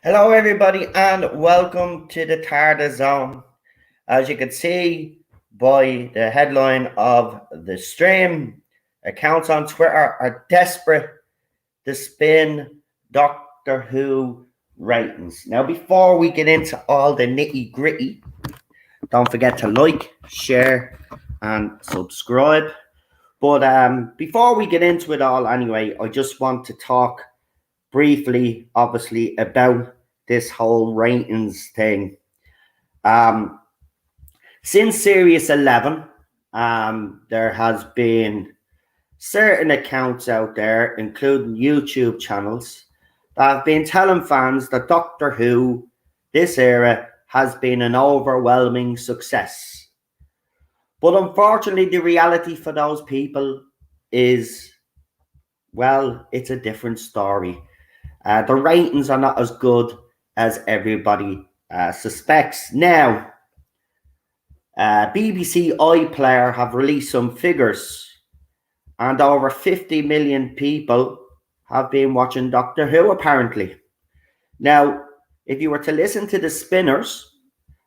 Hello, everybody, and welcome to the Tarda Zone. As you can see by the headline of the stream, accounts on Twitter are desperate to spin Doctor Who ratings. Now, before we get into all the nitty gritty, don't forget to like, share, and subscribe. But before we get into it all, anyway, I just want to talk briefly, obviously, about this whole ratings thing. Um, since Series 11, there has been certain accounts out there, including YouTube channels, that have been telling fans that Doctor Who, this era, has been an overwhelming success. But unfortunately, the reality for those people is, well, it's a different story. The ratings are not as good as everybody suspects. Now, BBC iPlayer have released some figures, and over 50 million people have been watching Doctor Who, apparently. Now, if you were to listen to the spinners,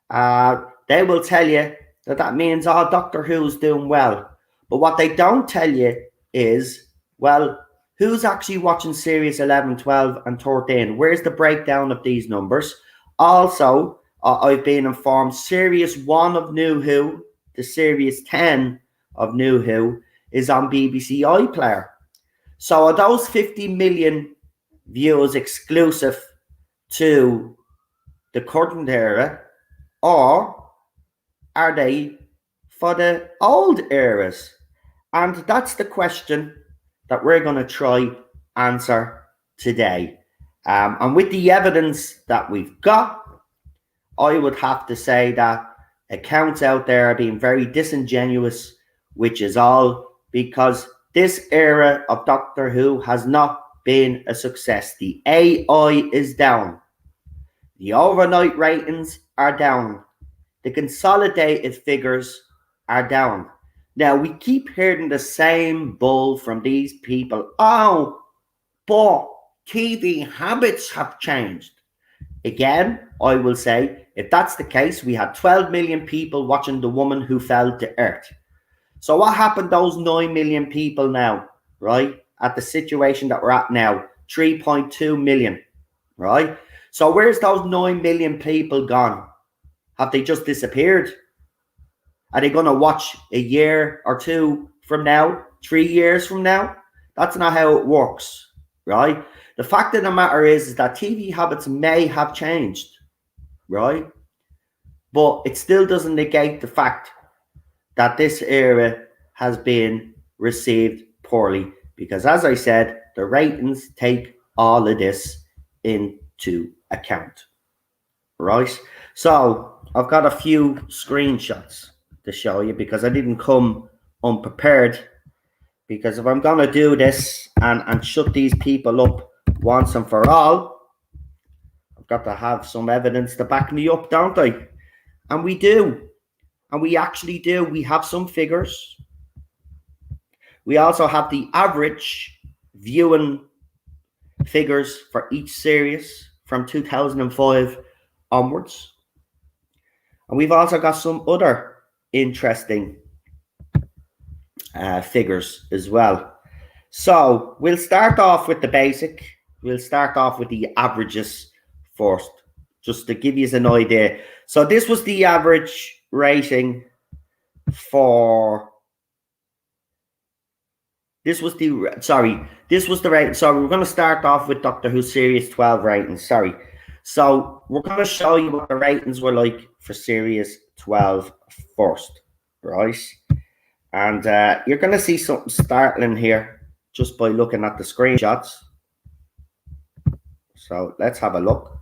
they will tell you that that means, oh, Doctor Who's doing well. But what they don't tell you is, well, who's actually watching Series 11, 12, and 13? Where's the breakdown of these numbers? Also, I've been informed Series 1 of New Who to Series 10 of New Who is on BBC iPlayer. So are those 50 million views exclusive to the current era, or are they for the old eras? And that's the question that we're going to try answer today. And with the evidence that we've got, I would have to say that accounts out there are being very disingenuous, which is all because this era of Doctor Who has not been a success. The AI is down. The overnight ratings are down. The consolidated figures are down. Now, we keep hearing the same bull from these people. Oh, but TV habits have changed. Again, I will say, if that's the case, we had 12 million people watching The Woman Who Fell to Earth. So what happened to those 9 million people now, right? At the situation that we're at now, 3.2 million, right? So where's those 9 million people gone? Have they just disappeared? Are they going to watch a year or two from now, 3 years from now? That's not how it works, right? The fact of the matter is that TV habits may have changed, right? But it still doesn't negate the fact that this era has been received poorly because, as I said, the ratings take all of this into account, right? So I've got a few screenshots to show you because I didn't come unprepared, because if I'm going to do this and shut these people up once and for all, I've got to have some evidence to back me up, don't I? And we do. And we actually do. We have some figures. We also have the average viewing figures for each series from 2005 onwards. And we've also got some other interesting figures as well. So we'll start off with the basic. We'll start off with the averages first, just to give you an idea. So this was the average rating for... This was the rating. So we're going to start off with Doctor Who Series 12 ratings. Sorry. So we're going to show you what the ratings were like for Series 12 first, right? And you're going to see something startling here just by looking at the screenshots. So let's have a look.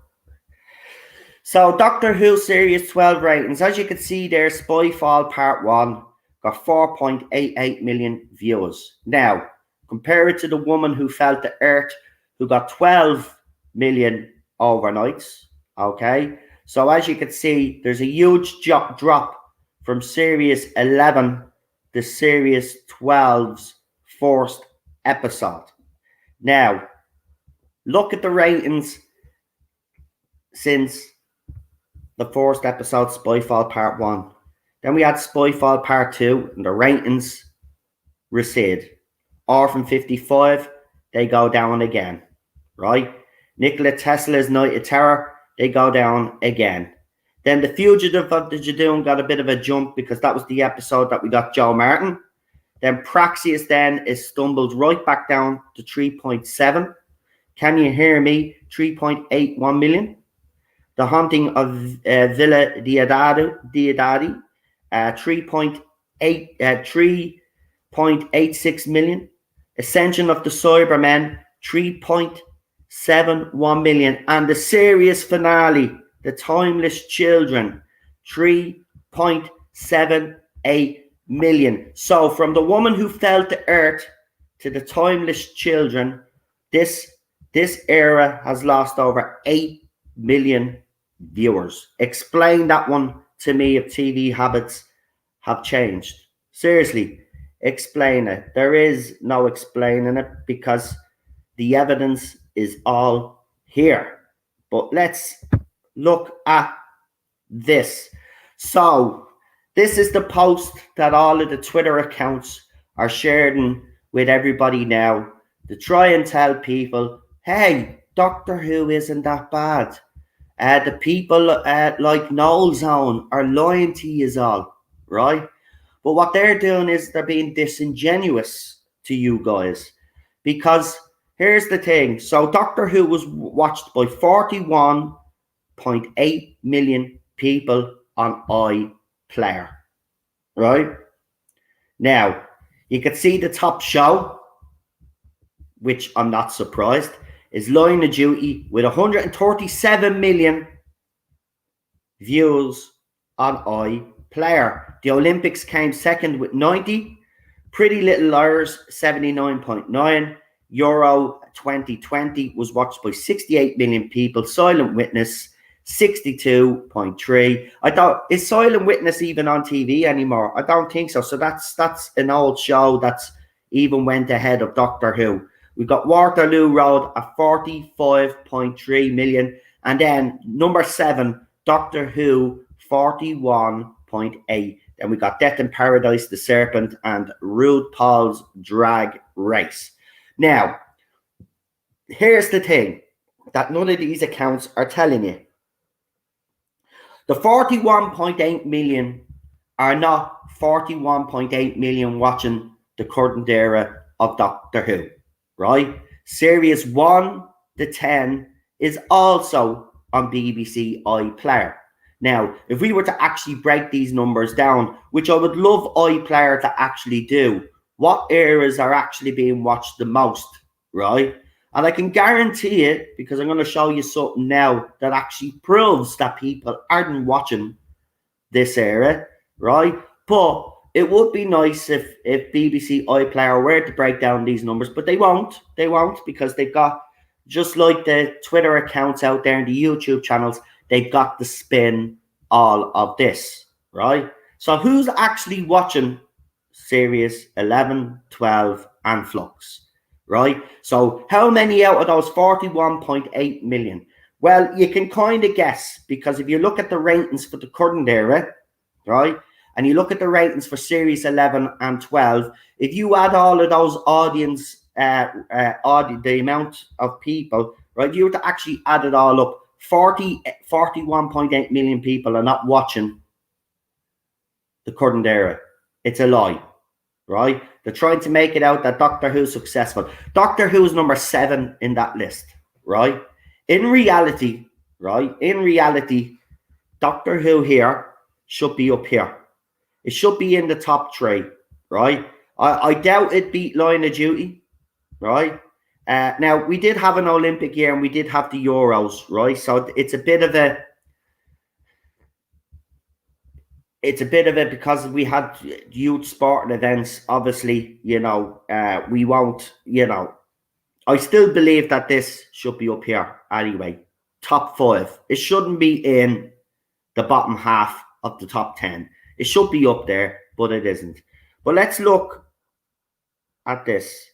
So Doctor Who Series 12 ratings. As you can see there, Spyfall Part 1 got 4.88 million views. Now, compare it to The Woman Who Fell to Earth, who got 12 million overnights. Okay, so as you can see, there's a huge drop from Series 11 to Series 12's first episode. Now, look at the ratings since the first episode, Spyfall Part 1. Then we had Spyfall Part 2, and the ratings recede. Orphan 55, they go down again, right? Nikola Tesla's Night of Terror, they go down again. Then The Fugitive of the Jadoon got a bit of a jump because that was the episode that we got Joe Martin. Then Praxeus then is stumbled right back down to 3.7. Can You Hear Me? 3.81 million. The Haunting of Villa Diodati, 3.86 million. Ascension of the Cybermen, 3.71 million. And the series finale, The Timeless Children, 3.78 million. So from The Woman Who Fell to Earth to The Timeless Children, this era has lost over 8 million viewers. Explain that one to me if TV habits have changed. Seriously, explain it. There is no explaining it because the evidence is all here. But let's look at this. So this is the post that all of the Twitter accounts are sharing with everybody now to try and tell people, hey, Doctor Who isn't that bad. The people like Noel Zone are lying to you all, right? But what they're doing is they're being disingenuous to you guys. Because here's the thing. So Doctor Who was watched by 41.8 million people on iPlayer, right? Now, you can see the top show, which I'm not surprised, is Line of Duty with 137 million views on iPlayer. The Olympics came second with 90. Pretty Little Liars, 79.9. Euro 2020 was watched by 68 million people. Silent Witness, 62.3. I thought, is Silent Witness even on TV anymore? I don't think so. So that's an old show that's even went ahead of Doctor Who. We've got Waterloo Road at 45.3 million. And then number 7, Doctor Who, 41.8. Then we got Death in Paradise, The Serpent, and RuPaul's Drag Race. Now, here's the thing that none of these accounts are telling you. The 41.8 million are not 41.8 million watching the current era of Doctor Who, right? Series 1 to 10 is also on BBC iPlayer. Now, if we were to actually break these numbers down, which I would love iPlayer to actually do, what eras are actually being watched the most, right? And I can guarantee it, because I'm going to show you something now that actually proves that people aren't watching this era, right? But it would be nice if BBC iPlayer were to break down these numbers, but they won't. They won't, because they've got, just like the Twitter accounts out there and the YouTube channels, they've got to spin all of this, right? So who's actually watching Series 11, 12, and Flux, right? So how many out of those 41.8 million? Well, you can kind of guess, because if you look at the ratings for the current era, right, and you look at the ratings for Series 11 and 12, if you add all of those audience, the amount of people, right, if you were to actually add it all up, 41.8 million people are not watching the current era. It's a lie, right? They're trying to make it out that Doctor Who's successful. Doctor Who's number 7 in that list, right? In reality, right? In reality, Doctor Who here should be up here. It should be in the top 3, right? I doubt it beat Line of Duty, right? Now, we did have an Olympic year and we did have the Euros, right? So it's a bit of a, because we had youth sporting events, obviously, we won't, I still believe that this should be up here anyway. Top 5. It shouldn't be in the bottom half of the top 10. It should be up there, but it isn't. But let's look at this.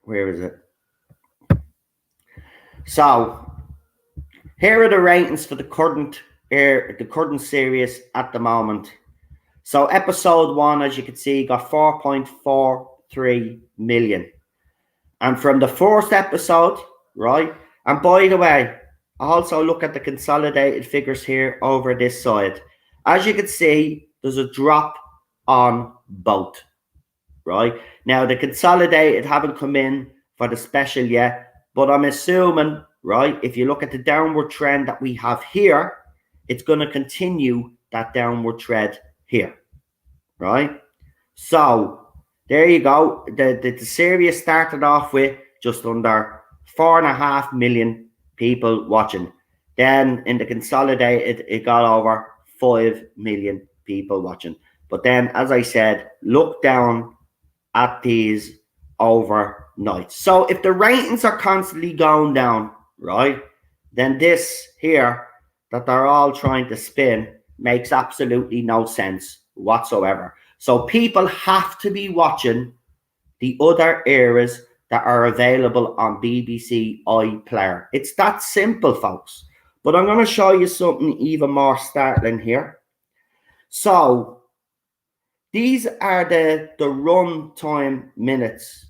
Where is it? So Here are the ratings for the current series at the moment. So episode 1, as you can see, got 4.43 million. And from the first episode, right? And by the way, also look at the consolidated figures here over this side. As you can see, there's a drop on both, right? Now, the consolidated haven't come in for the special yet, but I'm assuming, right, if you look at the downward trend that we have here, it's going to continue that downward trend here, right? So, there you go. The series started off with just under 4.5 million people watching. Then in the consolidated, it got over 5 million people watching. But then, as I said, look down at these overnight. So if the ratings are constantly going down, right, then this here that they're all trying to spin makes absolutely no sense whatsoever. So people have to be watching the other eras that are available on BBC iPlayer. It's that simple, folks. But I'm going to show you something even more startling here. So these are the runtime minutes,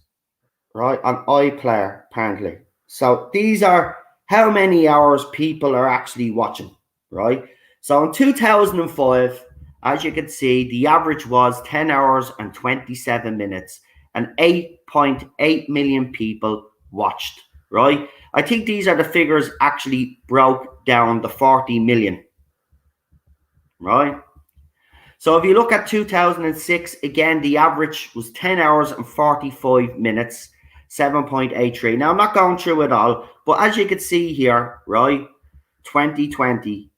right, on iPlayer, apparently. So these are how many hours people are actually watching, right? So in 2005, as you can see, the average was 10 hours and 27 minutes and 8.8 million people watched, right? I think these are the figures actually broke down the 40 million, right? So if you look at 2006, again, the average was 10 hours and 45 minutes, 7.83. Now, I'm not going through it all, but as you can see here, right, 2020,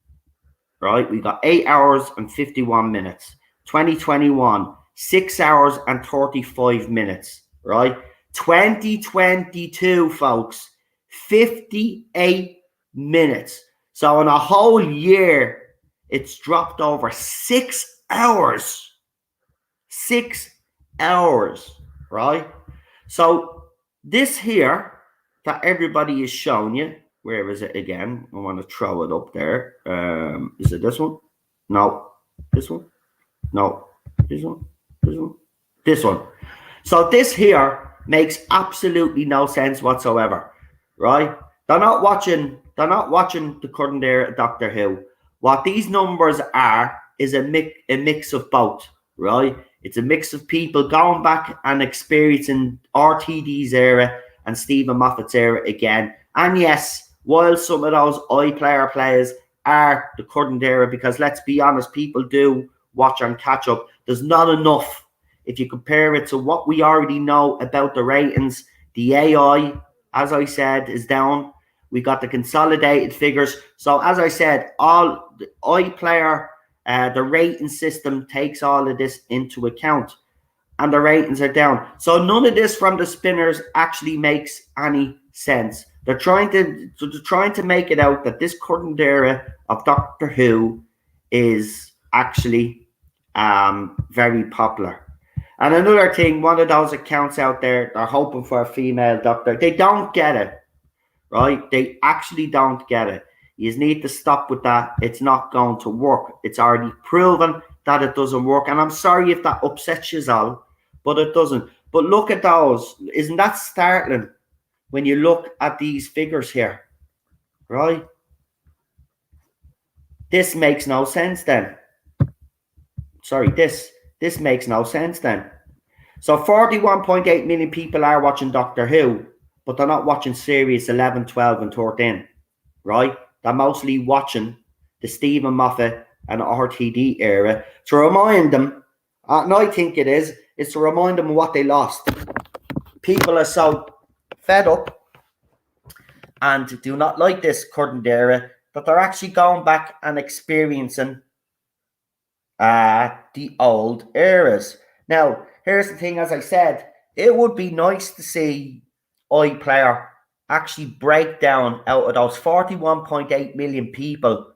right, we got 8 hours and 51 minutes. 2021, 6 hours and 35 minutes, right? 2022, folks, 58 minutes. So in a whole year, it's dropped over 6 hours. 6 hours, right? So this here that everybody is showing you, where is it again? I want to throw it up there. Is it this one? No. This one? No. This one? This one? This one. So this here makes absolutely no sense whatsoever, right? They're not watching the current era of Doctor Who. What these numbers are is a mix of both, right? It's a mix of people going back and experiencing RTD's era and Stephen Moffat's era again. And yes, while some of those iPlayer players are the current era, because let's be honest, people do watch and catch up, there's not enough. If you compare it to what we already know about the ratings, the AI, as I said, is down. We got the consolidated figures. So as I said, all the iPlayer, the rating system takes all of this into account, and the ratings are down. So none of this from the spinners actually makes any sense. They're trying to make it out that this current era of Doctor Who is actually very popular. And another thing, one of those accounts out there, they're hoping for a female doctor. They don't get it, right? They actually don't get it. You need to stop with that. It's not going to work. It's already proven that it doesn't work. And I'm sorry if that upsets you all, but it doesn't. But look at those. Isn't that startling when you look at these figures here, right? This makes no sense then. Sorry, this makes no sense then. So 41.8 million people are watching Doctor Who, but they're not watching series 11, 12, and 13, right? They're mostly watching the Stephen Moffat and RTD era to remind them, and I think it is to remind them of what they lost. People are so fed up and do not like this current era that they're actually going back and experiencing the old eras. Now, here's the thing, as I said, it would be nice to see iPlayer actually break down out of those 41.8 million people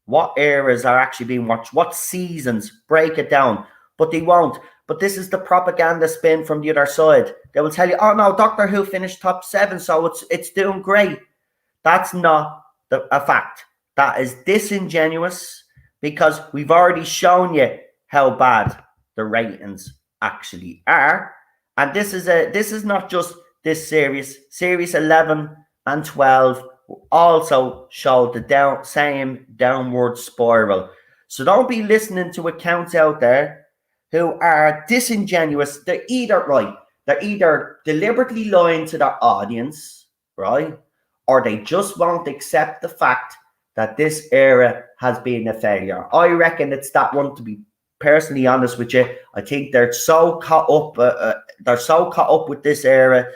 what eras are actually being watched, what seasons, break it down. But they won't. But this is the propaganda spin from the other side. They will tell you, oh no, Doctor Who finished top 7, so it's doing great. That's not a fact that is disingenuous, because we've already shown you how bad the ratings actually are. And this is not just this series. Series 11 and 12 also showed the same downward spiral. So don't be listening to accounts out there who are disingenuous. They're either deliberately lying to their audience, right? Or they just won't accept the fact that this era has been a failure. I reckon it's that one, to be personally honest with you. I think they're so caught up with this era,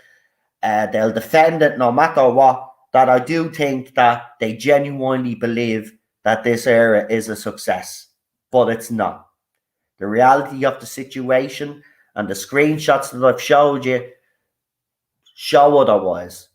they'll defend it no matter what, that I do think that they genuinely believe that this era is a success. But it's not. The reality of the situation and the screenshots that I've showed you show otherwise.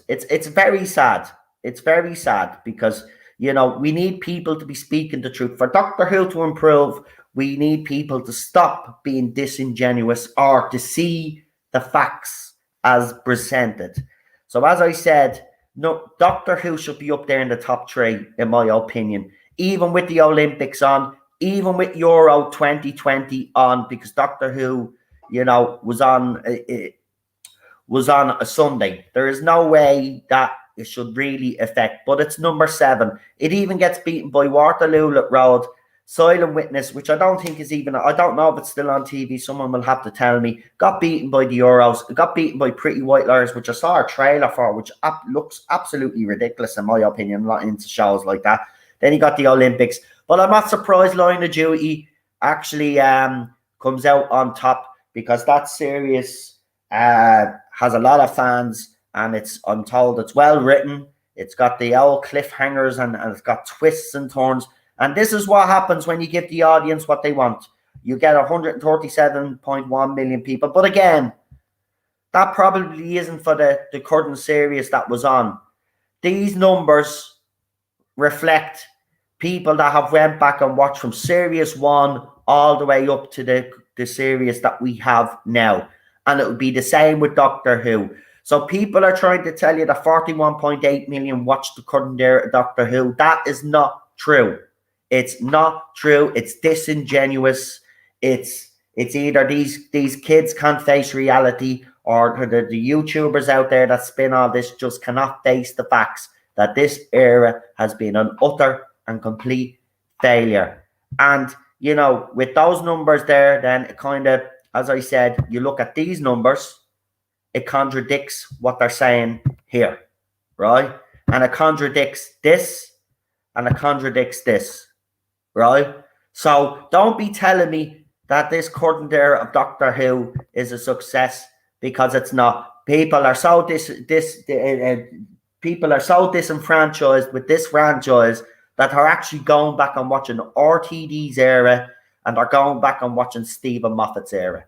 It's very sad. It's very sad, because, you know, we need people to be speaking the truth. For Doctor Who to improve, we need people to stop being disingenuous, or to see the facts as presented. So as I said, no, Doctor Who should be up there in the top 3, in my opinion, even with the Olympics on, even with Euro 2020 on, because Doctor Who, you know, was on a Sunday. There is no way that it should really affect, but it's number 7. It even gets beaten by Waterloo Road, Silent Witness, which I don't think is even, I don't know if it's still on TV, someone will have to tell me. Got beaten by the Euros, got beaten by Pretty White Liars, which I saw a trailer for, which looks absolutely ridiculous in my opinion. I'm not into shows like that. Then he got the Olympics, but I'm not surprised Line of Duty actually comes out on top, because that series has a lot of fans, and I'm told it's well written. It's got the old cliffhangers, and it's got twists and turns. And this is what happens when you give the audience what they want. You get 137.1 million people. But again, that probably isn't for the current series that was on. These numbers reflect people that have went back and watched from series 1 all the way up to the series that we have now. And it would be the same with Doctor Who. So people are trying to tell you that 41.8 million watched the current era of Doctor Who. That is not true. It's not true. It's disingenuous. It's either these kids can't face reality, or the YouTubers out there that spin all this just cannot face the facts that this era has been an utter and complete failure. And, you know, with those numbers there, then it kind of, as I said, you look at these numbers, it contradicts what they're saying here, right? And it contradicts this, and it contradicts this, right? So don't be telling me that this current era of Doctor Who is a success, because it's not. People are so disenfranchised with this franchise that are actually going back and watching RTD's era, and are going back and watching Stephen Moffat's era.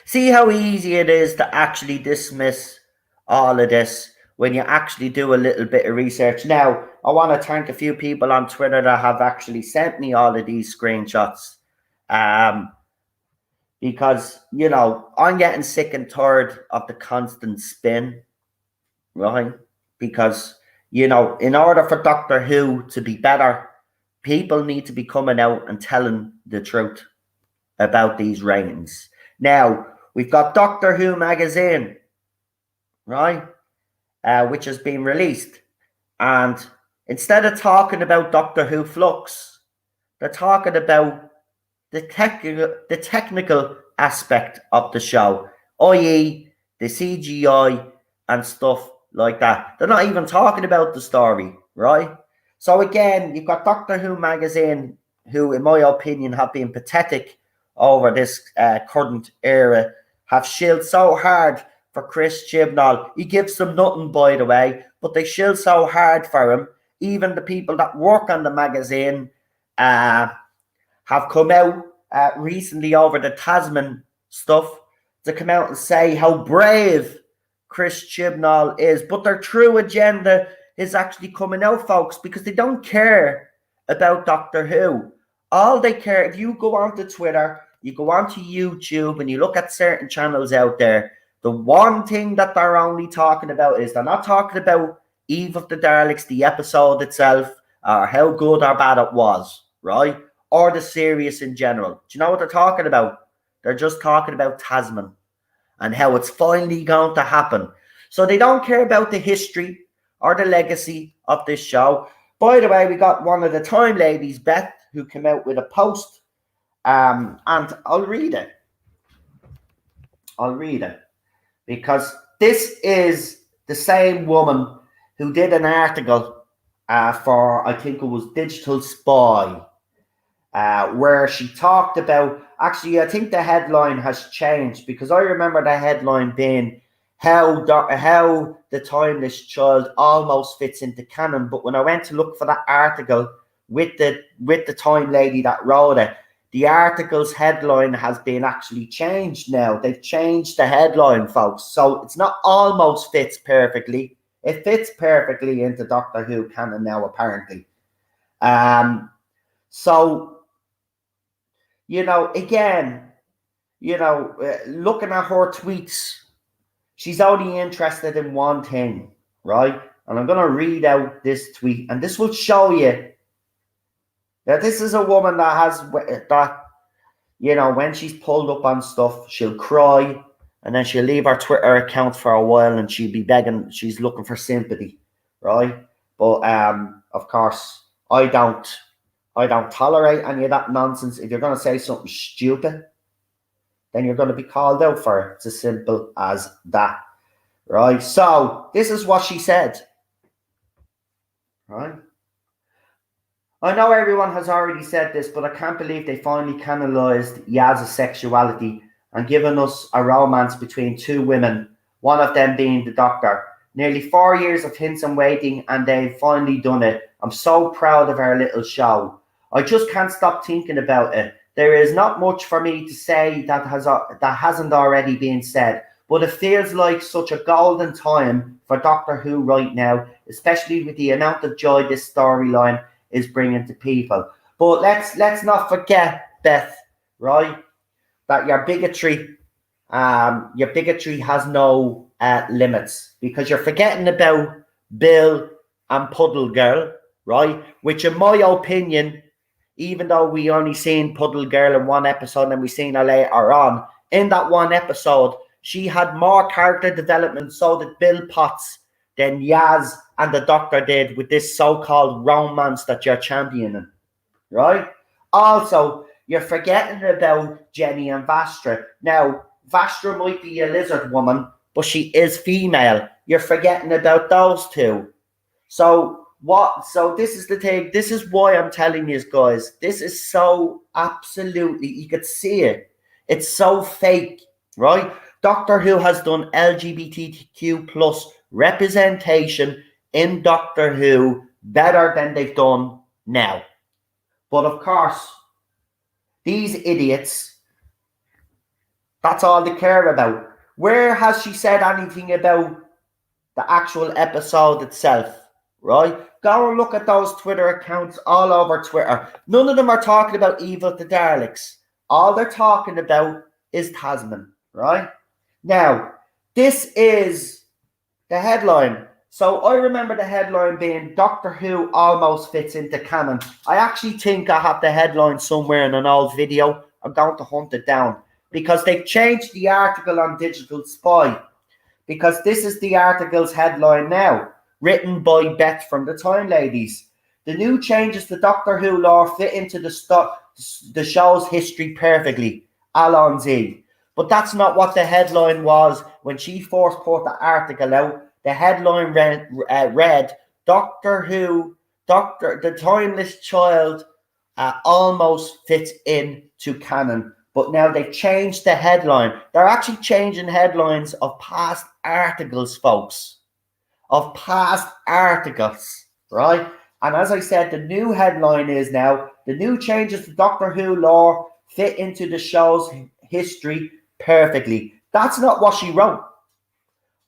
See how easy it is to actually dismiss all of this when you actually do a little bit of research. Now, I want to thank a few people on Twitter that have actually sent me all of these screenshots. Because, you know, I'm getting sick and tired of the constant spin, right? Because, you know, in order for Doctor Who to be better, people need to be coming out and telling the truth about these ratings. Now, we've got Doctor Who magazine, right? Which has been released. And instead of talking about Doctor Who Flux, they're talking about the technical aspect of the show, i.e. the CGI and stuff like that. They're not even talking about the story, right? So again, you've got Doctor Who magazine, who in my opinion have been pathetic over this current era, have shilled so hard for Chris Chibnall. He gives them nothing, by the way, but they shill so hard for him. Even the people that work on the magazine have come out recently over the Tasman stuff to come out and say how brave Chris Chibnall is. But their true agenda is actually coming out, folks, because they don't care about Doctor Who. All they care, if you go onto Twitter, you go onto YouTube, and you look at certain channels out there, The one thing that they're only talking about is they're not talking about Eve of the Daleks, the episode itself, or how good or bad it was, right? Or the series in general. Do you know what they're talking about? They're just talking about Tasman and how it's finally going to happen. So they don't care about the history or the legacy of this show. By the way, we got one of the Time ladies, Beth, who came out with a post. And I'll read it. Because this is the same woman who did an article for, I think it was Digital Spy, where she talked about, actually, I think the headline has changed, because I remember the headline being how the Timeless Child almost fits into canon. But when I went to look for that article with the Time lady that wrote it, the article's headline has been actually changed now. They've changed the headline, folks. So it's not almost fits perfectly. It fits perfectly into Doctor Who canon now, apparently. So, again, looking at her tweets, she's only interested in one thing, right? And I'm going to read out this tweet, and this will show you that this is a woman that has, when she's pulled up on stuff, she'll cry, and then she'll leave her Twitter account for a while, and she'll be begging, she's looking for sympathy, right? But, of course, I don't tolerate any of that nonsense. If you're going to say something stupid, then you're going to be called out for it. It's as simple as that, right? So, this is what she said, right? I know everyone has already said this, but I can't believe they finally canonized Yaz's sexuality and given us a romance between two women, one of them being the Doctor. Nearly 4 years of hints and waiting, and they've finally done it. I'm so proud of our little show. I just can't stop thinking about it. There is not much for me to say that hasn't already been said, but it feels like such a golden time for Doctor Who right now, especially with the amount of joy this storyline is bringing to people. But let's not forget, Beth, right, that your bigotry has no limits, because you're forgetting about Bill and Puddle Girl, right? Which, in my opinion, even though we only seen Puddle Girl in one episode and we seen her later on, in that one episode, she had more character development, so did Bill Potts, than Yaz and the Doctor did with this so-called romance that you're championing, right? Also, you're forgetting about Jenny and Vastra. Now, Vastra might be a lizard woman, but she is female. You're forgetting about those two. So this is the thing. This is why I'm telling you guys. This is so absolutely, you could see it. It's so fake, right? Doctor Who has done LGBTQ plus representation in Doctor Who better than they've done now. But of course, these idiots, that's all they care about. Where has she said anything about the actual episode itself, right? Go and look at those Twitter accounts all over Twitter. None of them are talking about Eve of the Daleks. All they're talking about is Tasman, right? Now, this is the headline. So I remember the headline being Doctor Who almost fits into canon. I actually think I have the headline somewhere in an old video. I'm going to hunt it down, because they've changed the article on Digital Spy. Because this is the article's headline now, written by Beth from the Time Ladies. The new changes to Doctor Who lore fit into the show's history perfectly. Alon Z. But that's not what the headline was when she first put the article out. The headline read Doctor Who, the Timeless Child almost fits into canon. But now they've changed the headline. They're actually changing headlines of past articles, folks. Of past articles, right? And as I said, the new headline is now, the new changes to Doctor Who lore fit into the show's history perfectly. That's not what she wrote.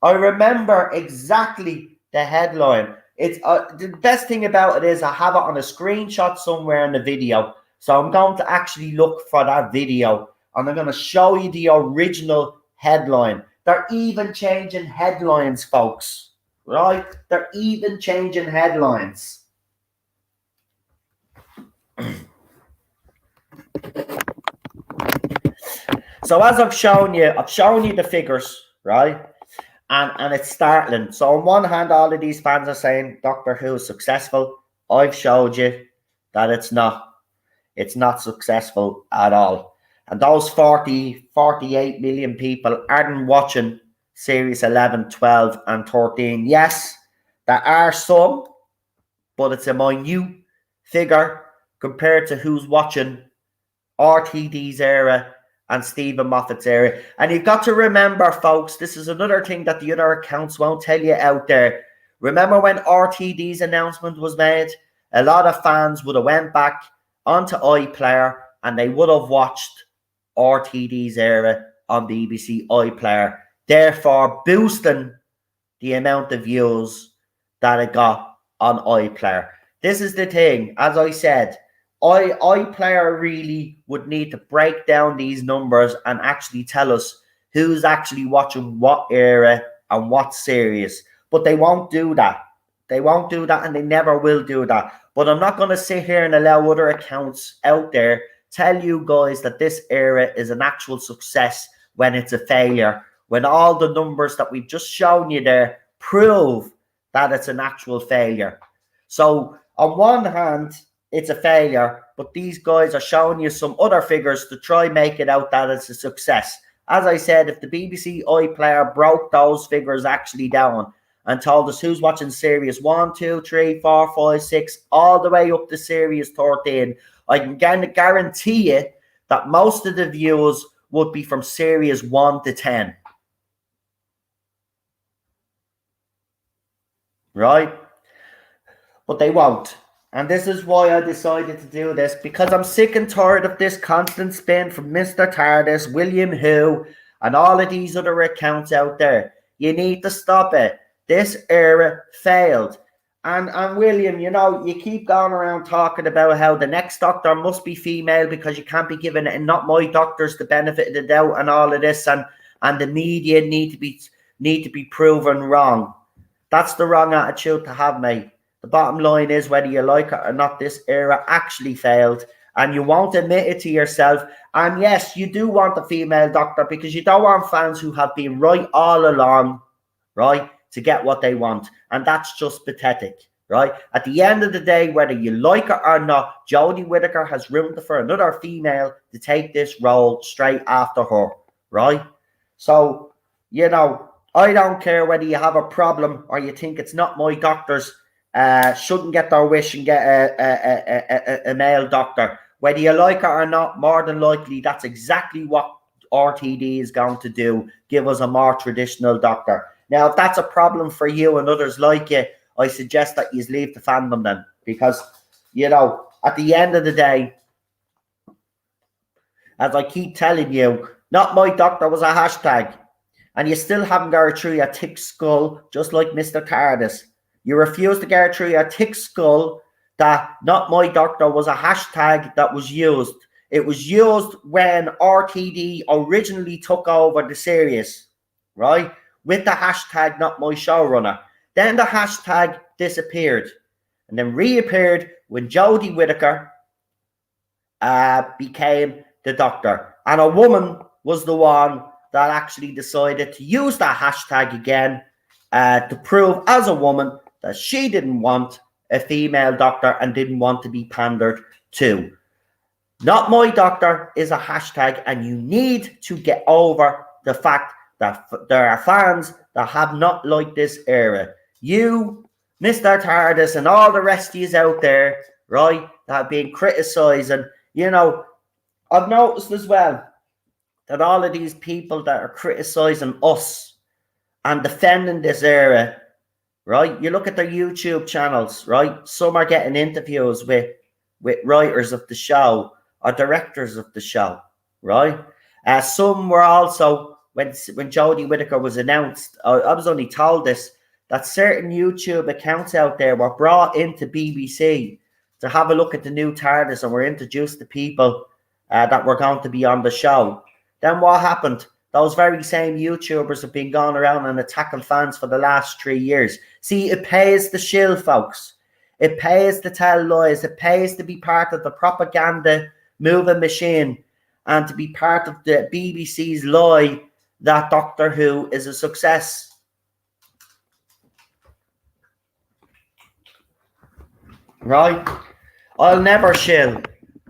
I remember exactly the headline. It's the best thing about it is I have it on a screenshot somewhere in the video. So I'm going to actually look for that video, and I'm going to show you the original headline, They're even changing headlines, folks. Right? They're even changing headlines. So as I've shown you the figures, right? And it's startling. So on one hand, all of these fans are saying Doctor Who is successful. I've showed you that it's not. It's not successful at all. And those 48 million people aren't watching series 11, 12, and 13. Yes, there are some, but it's a minute figure compared to who's watching RTD's era and Stephen Moffat's era. And you've got to remember, folks, this is another thing that the other accounts won't tell you out there. Remember when RTD's announcement was made? A lot of fans would have went back onto iPlayer and they would have watched RTD's era on BBC iPlayer, therefore boosting the amount of views that it got on iPlayer. This is the thing, as I said, iPlayer really would need to break down these numbers and actually tell us who's actually watching what era and what series. But they won't do that. They won't do that, and they never will do that. But I'm not going to sit here and allow other accounts out there tell you guys that this era is an actual success when it's a failure, when all the numbers that we've just shown you there prove that it's an actual failure. So on one hand, it's a failure, but these guys are showing you some other figures to try and make it out that it's a success. As I said, if the BBC iPlayer broke those figures actually down and told us who's watching series 1, 2, 3, 4, 5, 6, all the way up to series 13, I can guarantee you that most of the views would be from series 1 to 10. Right? But they won't. And this is why I decided to do this, because I'm sick and tired of this constant spin from Mr. TARDIS, William Who, and all of these other accounts out there. You need to stop it. This era failed. And William, you know, you keep going around talking about how the next Doctor must be female because you can't be giving it, and not my doctors, the benefit of the doubt and all of this, and the media need to be proven wrong. That's the wrong attitude to have, mate. The bottom line is, whether you like it or not, this era actually failed, and you won't admit it to yourself. And yes, you do want a female Doctor because you don't want fans who have been right all along, right, to get what they want. And that's just pathetic, right? At the end of the day, whether you like it or not, Jodie Whittaker has room for another female to take this role straight after her, right? So, you know, I don't care whether you have a problem or you think it's not my doctors shouldn't get their wish and get a male doctor. Whether you like it or not, more than likely, that's exactly what RTD is going to do. Give us a more traditional doctor. Now, if that's a problem for you and others like you, I suggest that you leave the fandom then. Because, you know, at the end of the day, as I keep telling you, not my doctor was a hashtag. And you still haven't got through your thick skull, just like Mr. TARDIS. You refuse to get through your thick skull that not my doctor was a hashtag that was used. It was used when RTD originally took over the series, right? With the hashtag not my showrunner. Then the hashtag disappeared and then reappeared when Jodie Whittaker became the doctor. And a woman was the one that actually decided to use that hashtag again to prove as a woman that she didn't want a female doctor and didn't want to be pandered to. Not my doctor is a hashtag, and you need to get over the fact that there are fans that have not liked this era. You, Mr. TARDIS, and all the rest of you out there, right, that have been criticising, you know, I've noticed as well that all of these people that are criticising us and defending this era, right? You look at their YouTube channels, right? Some are getting interviews with writers of the show or directors of the show, right? Some were also, when Jodie Whittaker was announced, I was only told this, that certain YouTube accounts out there were brought into BBC to have a look at the new TARDIS and were introduced to people that were going to be on the show. Then what happened? Those very same YouTubers have been going around and attacking fans for the last 3 years. See, it pays to shill, folks. It pays to tell lies. It pays to be part of the propaganda moving machine and to be part of the BBC's lie that Doctor Who is a success. Right? I'll never shill.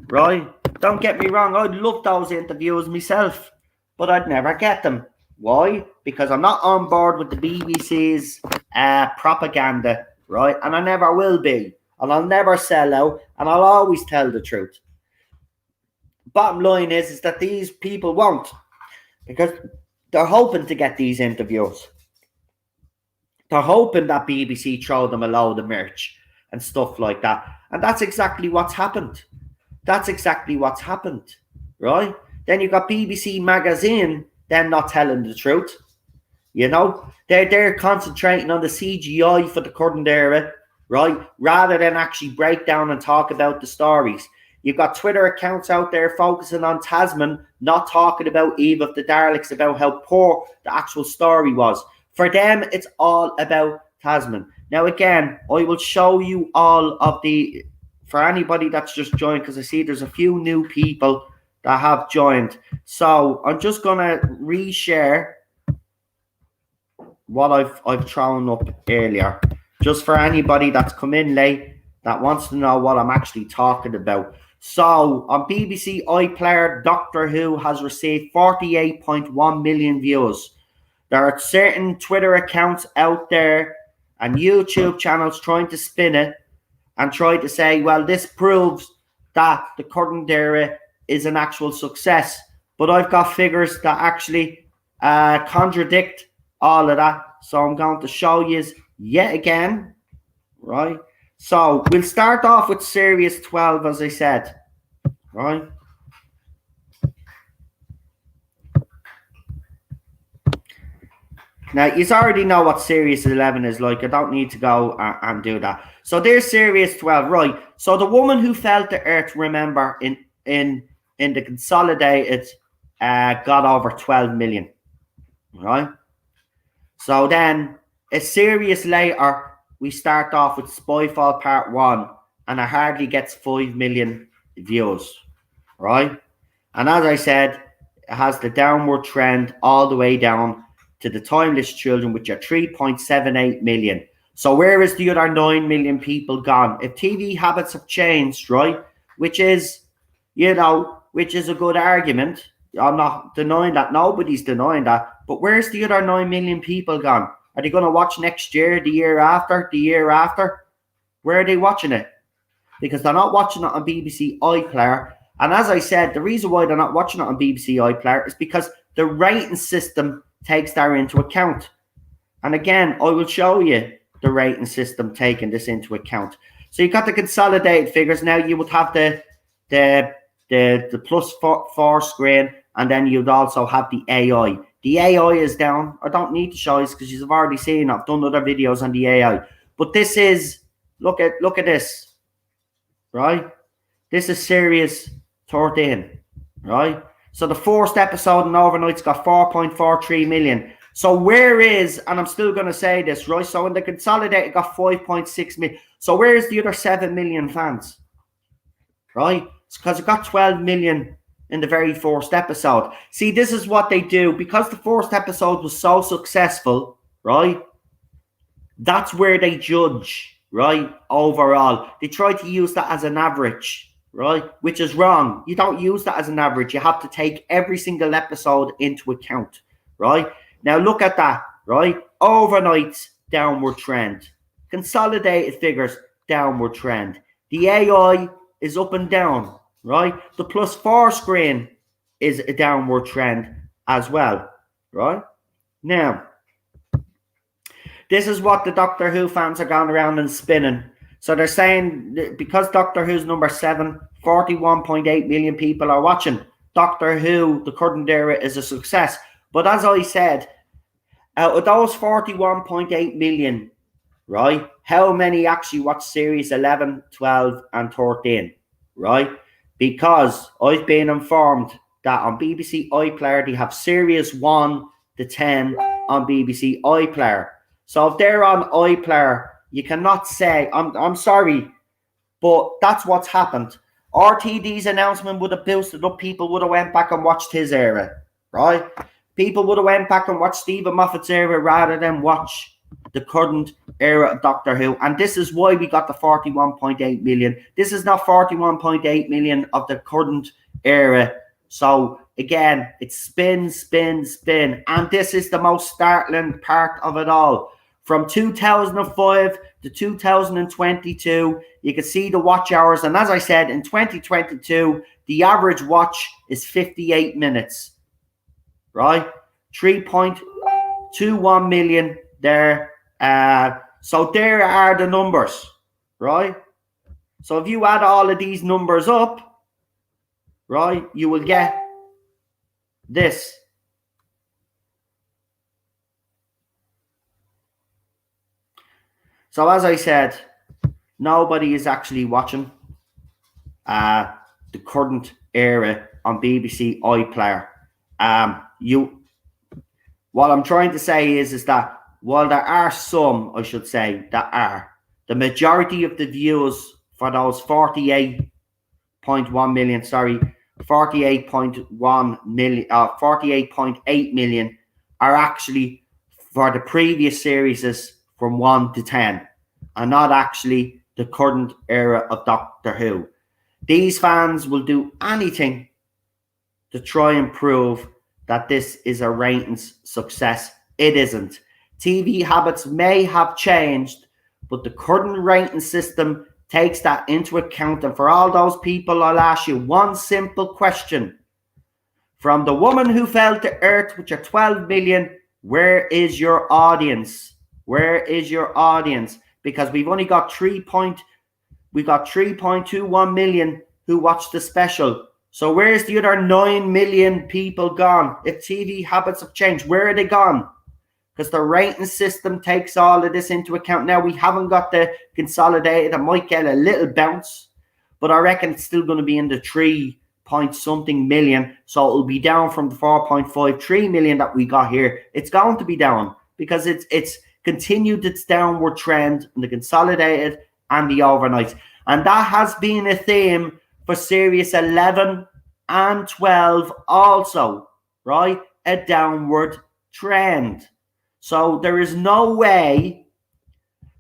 Right? Don't get me wrong. I'd love those interviews myself, but I'd never get them. Why? Because I'm not on board with the BBC's propaganda, right? And I never will be. And I'll never sell out, and I'll always tell the truth. Bottom line is that these people won't, because they're hoping to get these interviews. They're hoping that BBC throw them a load of merch and stuff like that. And that's exactly what's happened. That's exactly what's happened, right? Then you've got BBC Magazine, them not telling the truth. You know, they're concentrating on the CGI for the current era, right? Rather than actually break down and talk about the stories. You've got Twitter accounts out there focusing on Tasman, not talking about Eve of the Daleks, about how poor the actual story was. For them, it's all about Tasman. Now, again, I will show you all of the, for anybody that's just joined, because I see there's a few new people that have joined. So I'm just going to reshare what I've thrown up earlier, just for anybody that's come in late that wants to know what I'm actually talking about. So on BBC iPlayer, Doctor Who has received 48.1 million views. There are certain Twitter accounts out there and YouTube channels trying to spin it and try to say, well, this proves that the current era is an actual success. But I've got figures that actually contradict all of that. So I'm going to show you yet again, right? So we'll start off with Series 12, as I said, right? Now, you already know what Series 11 is like. I don't need to go and do that. So there's Series 12, right? So the woman who fell to Earth, remember, in the consolidated, got over 12 million, right? So then, a series later, we start off with Spyfall Part 1, and it hardly gets 5 million views, right? And as I said, it has the downward trend all the way down to the Timeless Children, which are 3.78 million. So where is the other 9 million people gone? If TV habits have changed, right, which is, you know, which is a good argument. I'm not denying that. Nobody's denying that. But where's the other 9 million people gone? Are they going to watch next year, the year after, the year after? Where are they watching it? Because they're not watching it on BBC iPlayer. And as I said, the reason why they're not watching it on BBC iPlayer is because the rating system takes that into account. And again, I will show you the rating system taking this into account. So you've got the consolidated figures. Now you would have the plus 4 screen, and then you'd also have the AI. The AI is down. I don't need to show this because you've already seen. I've done other videos on the AI. But this is, look at this, right? This is Series 13, right? So the first episode in Overnight's got 4.43 million. So where is, and I'm still going to say this, right? So in the consolidated, got 5.6 million. So where is the other 7 million fans, right? It's because it got 12 million in the very first episode. See, this is what they do. Because the first episode was so successful, right? That's where they judge, right? Overall. They try to use that as an average, right? Which is wrong. You don't use that as an average. You have to take every single episode into account, right? Now look at that, right? Overnight's downward trend. Consolidated figures, downward trend. The AI is up and down, right? The plus 4 screen is a downward trend as well, right? Now, this is what the Doctor Who fans are going around and spinning. So they're saying because Doctor Who's number 7, 41.8 million people are watching. Doctor Who, the current era, is a success. But as I said, out of those 41.8 million, right, how many actually watch Series 11, 12, and 13, right? Because I've been informed that on BBC iPlayer they have series 1 to 10 on BBC iPlayer. So if they're on iPlayer, you cannot say, I'm sorry, but that's what's happened. RTD's announcement would have boosted up. People would have went back and watched his era, right? People would have went back and watched Stephen Moffat's era rather than watch the current era of Doctor Who. And this is why we got the 41.8 million. This is not 41.8 million of the current era. So again, it's spin, spin, spin. And this is the most startling part of it all. From 2005 to 2022, you can see the watch hours. And as I said, in 2022, the average watch is 58 minutes, right? 3.21 million there. So there are the numbers, right? So if you add all of these numbers up, right, you will get this. So as I said, nobody is actually watching the current era on BBC iPlayer. What I'm trying to say is that while there are some, I should say, that are, the majority of the views for those 48.1 million, 48.1 million, 48.8 million are actually for the previous series from 1 to 10 and not actually the current era of Doctor Who. These fans will do anything to try and prove that this is a ratings success. It isn't. TV habits may have changed, but the current rating system takes that into account. And for all those people, I'll ask you one simple question. From the woman who fell to earth with your 12 million, where is your audience? Where is your audience? Because we've only got 3.21 million who watched the special. So where's the other 9 million people gone? If TV habits have changed, where are they gone? Because the rating system takes all of this into account. Now, we haven't got the consolidated. I might get a little bounce, but I reckon it's still going to be in the 3 point something million. So it'll be down from the 4.53 million that we got here. It's going to be down because it's continued its downward trend in the consolidated and the overnight. And that has been a theme for series 11 and 12 also, right? A downward trend. So there is no way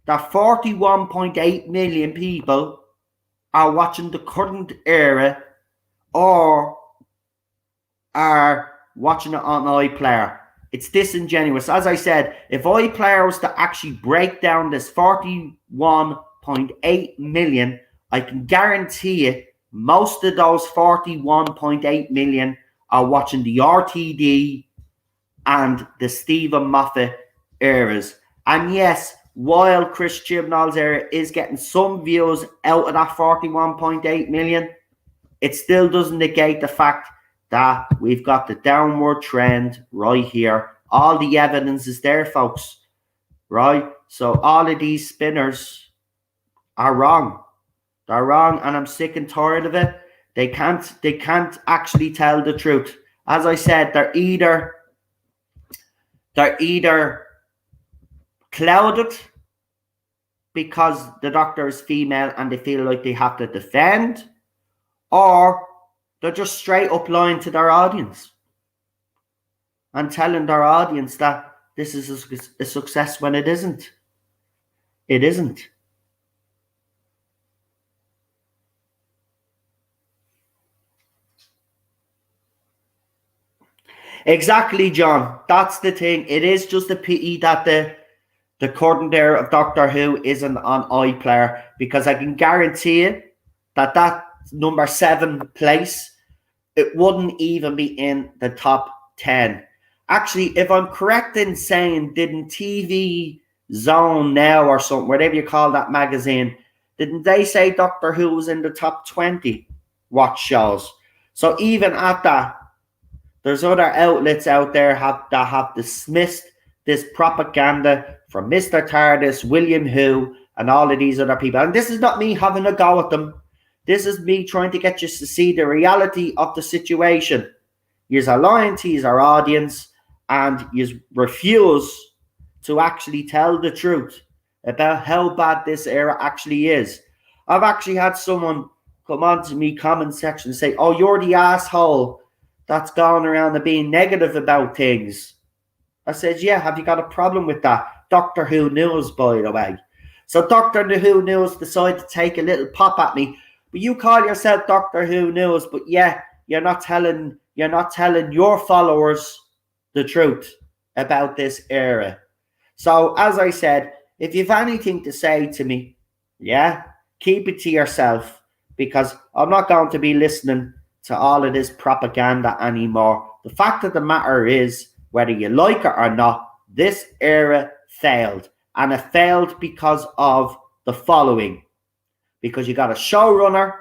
that 41.8 million people are watching the current era or are watching it on iPlayer. It's disingenuous. As I said, if iPlayer was to actually break down this 41.8 million, I can guarantee you most of those 41.8 million are watching the RTD and the Stephen Moffat eras. And yes, while Chris Chibnall's era is getting some views out of that 41.8 million, it still doesn't negate the fact that we've got the downward trend right here. All the evidence is there, folks, right? So all of these spinners are wrong. They're wrong, and I'm sick and tired of it. They can't actually tell the truth. As I said, they're either clouded because the Doctor is female and they feel like they have to defend, or they're just straight up lying to their audience and telling their audience that this is a success when it isn't. It isn't. Exactly, John. That's the thing. It is just a pity that the current era of Doctor Who isn't on iPlayer, because I can guarantee you that number 7 place, it wouldn't even be in the top 10. Actually, if I'm correct in saying, didn't TV Zone Now or something, whatever you call that magazine, didn't they say Doctor Who was in the top 20 watch shows? So even at that, there's other outlets out there that have dismissed this propaganda from Mr. TARDIS, William Who, and all of these other people. And this is not me having a go at them. This is me trying to get you to see the reality of the situation. You're lying to our audience, and you refuse to actually tell the truth about how bad this era actually is. I've actually had someone come on to me comment section and say, "Oh, you're the asshole that's gone around and being negative about things." I said, "Yeah, have you got a problem with that?" Doctor Who News, by the way. So Doctor Who News decided to take a little pop at me. But you call yourself Doctor Who News, but yeah, you're not telling your followers the truth about this era. So as I said, if you've anything to say to me, yeah, keep it to yourself, because I'm not going to be listening to all of this propaganda anymore. The fact of the matter is, whether you like it or not, this era failed. And it failed because of the following. Because you got a showrunner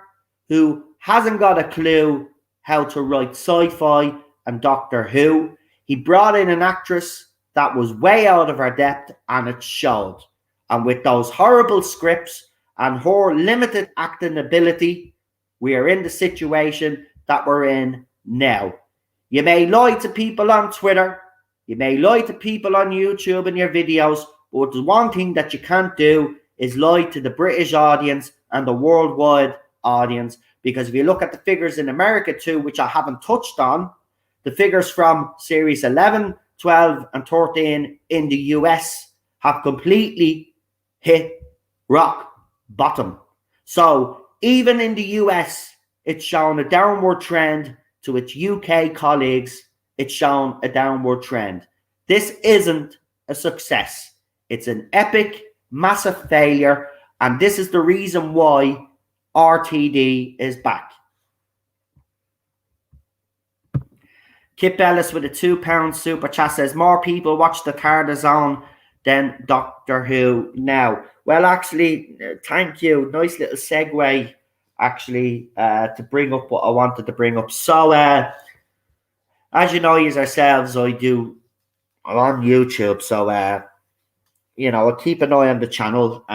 who hasn't got a clue how to write sci-fi and Doctor Who. He brought in an actress that was way out of her depth, and it showed. And with those horrible scripts and her limited acting ability, we are in the situation that we're in now. You may lie to people on Twitter, you may lie to people on YouTube in your videos, but the one thing that you can't do is lie to the British audience and the worldwide audience. Because if you look at the figures in America too, which I haven't touched on, the figures from series 11, 12 and 13 in the US have completely hit rock bottom. So even in the US, it's shown a downward trend. To its UK colleagues, it's shown a downward trend. This isn't a success. It's an epic, massive failure, and this is the reason why RTD is back. Kip Ellis with a £2 super chat says, more people watch the Cardazone than Doctor Who now. Well, actually, thank you. Nice little segue, actually, to bring up what I wanted to bring up. So, as you know, yourselves, I'm on YouTube. So, I keep an eye on the channel.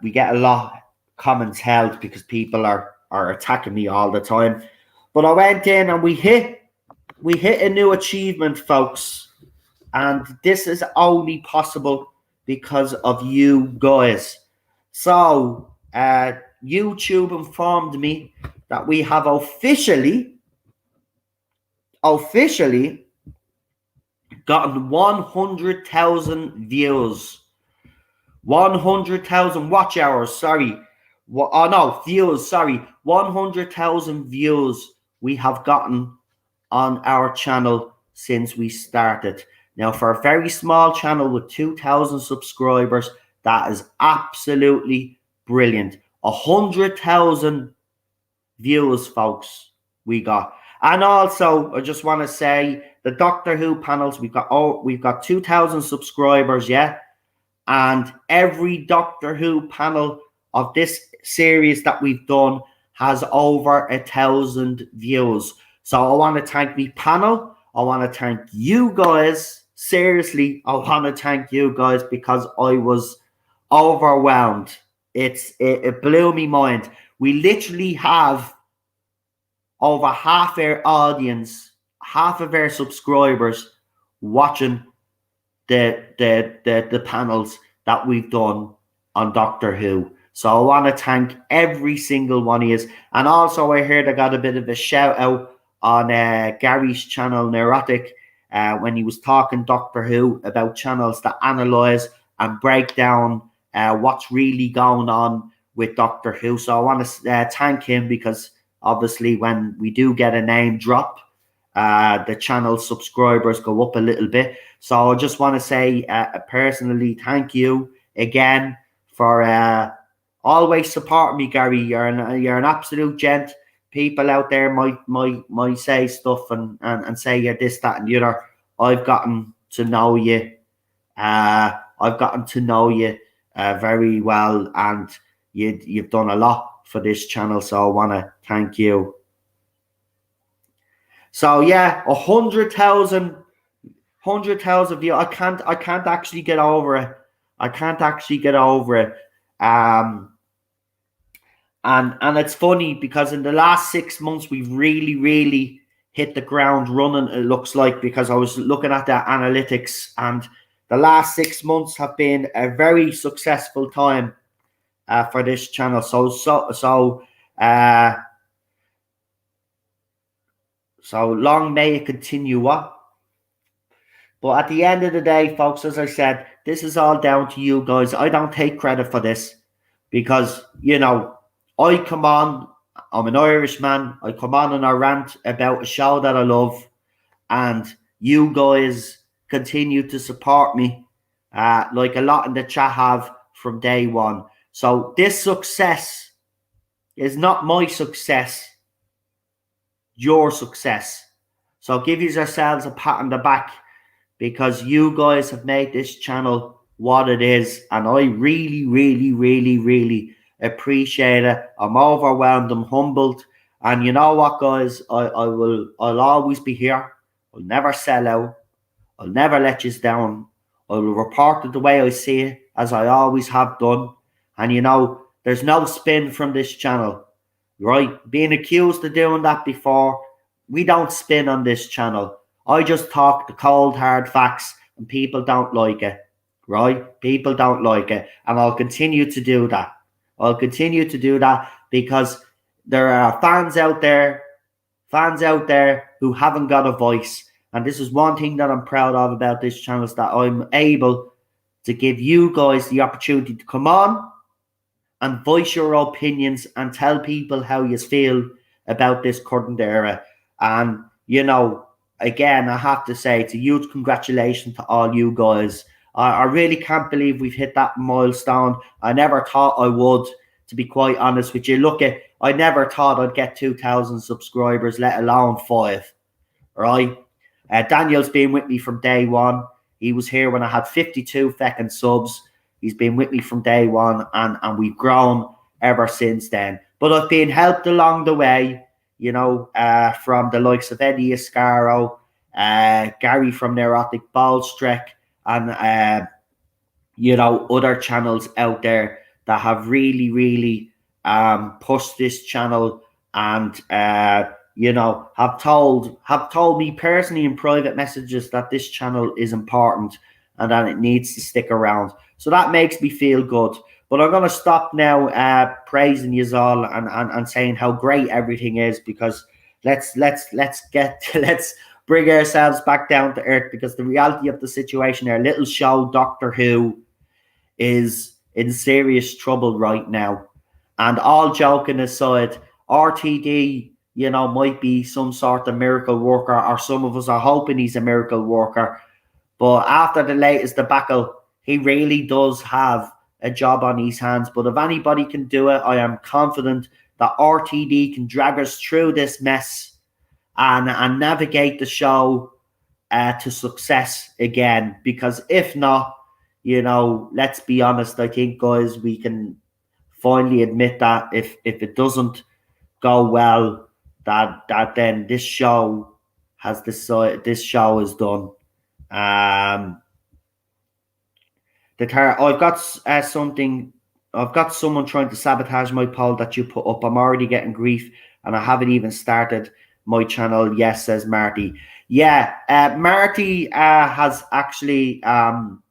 We get a lot of comments held because people are attacking me all the time. But I went in and we hit a new achievement, folks. And this is only possible because of you guys. So, YouTube informed me that we have officially gotten 100,000 views. 100,000 watch hours, sorry. Views, sorry. 100,000 views we have gotten on our channel since we started. Now, for a very small channel with 2,000 subscribers, that is absolutely brilliant. 100,000 views, folks, we got. And also, I just want to say, the Doctor Who panels, we've got 2,000 subscribers, yeah? And every Doctor Who panel of this series that we've done has over 1,000 views. So I want to thank the panel. I want to thank you guys. Seriously, I want to thank you guys because I was overwhelmed. It blew me mind. We literally have over half our audience, half of our subscribers watching the panels that we've done on Doctor Who. So I want to thank every single one of you. And also I heard I got a bit of a shout out on Gary's channel, Neurotic, when he was talking Doctor Who about channels that analyze and break down what's really going on with Doctor Who. So I want to thank him because obviously when we do get a name drop, the channel subscribers go up a little bit. So I just want to say personally, thank you again for always supporting me, Gary. You're an absolute gent. People out there might say stuff and say you're this, that, and the other. I've gotten to know you. Very well, and you've done a lot for this channel. So I want to thank you. So yeah, 100,000 views. I can't actually get over it. And it's funny because in the last 6 months we've really hit the ground running, it looks like, because I was looking at the analytics, and the last 6 months have been a very successful time for this channel. So long may it continue. What? But at the end of the day, folks, as I said, this is all down to you guys. I don't take credit for this because, you know, I come on, I'm an Irishman, I come on and I rant about a show that I love, and you guys continue to support me, like a lot in the chat have from day one. So this success is not my success, your success. So give yourselves a pat on the back, because you guys have made this channel what it is, and I really, really, really, really appreciate it. I'm overwhelmed, I'm humbled, and you know what, guys, I'll always be here. I'll never sell out. I'll never let you down. I will report it the way I see it, as I always have done. And you know, there's no spin from this channel, right? Being accused of doing that before, we don't spin on this channel. I just talk the cold, hard facts, and people don't like it, right? People don't like it, and I'll continue to do that. I'll continue to do that because there are fans out there who haven't got a voice, and this is one thing that I'm proud of about this channel, is that I'm able to give you guys the opportunity to come on and voice your opinions and tell people how you feel about this current era. And, you know, again, I have to say it's a huge congratulations to all you guys. I really can't believe we've hit that milestone. I never thought I would, to be quite honest with you. Look, I never thought I'd get 2,000 subscribers, let alone 5, right? Daniel's been with me from day one. He was here when I had 52 fucking subs. He's been with me from day one, and we've grown ever since then. But I've been helped along the way, you know, from the likes of Eddie Ascaro, Gary from Neurotic Ballstreck, and, you know, other channels out there that have really, really pushed this channel, and, you know, have told me personally in private messages that this channel is important and that it needs to stick around. So that makes me feel good. But I'm going to stop now praising you all and saying how great everything is, because let's bring ourselves back down to earth, because the reality of the situation, our little show, Doctor Who, is in serious trouble right now. And all joking aside, RTD, you know, might be some sort of miracle worker, or some of us are hoping he's a miracle worker. But after the latest debacle, he really does have a job on his hands. But if anybody can do it, I am confident that RTD can drag us through this mess and navigate the show to success again. Because if not, you know, let's be honest, I think, guys, we can finally admit that if it doesn't go well, that then this show has decided, this show is done. I've got something. I've got someone trying to sabotage my poll that you put up. I'm already getting grief, and I haven't even started my channel. Yes, says Marty. Yeah, Marty has actually done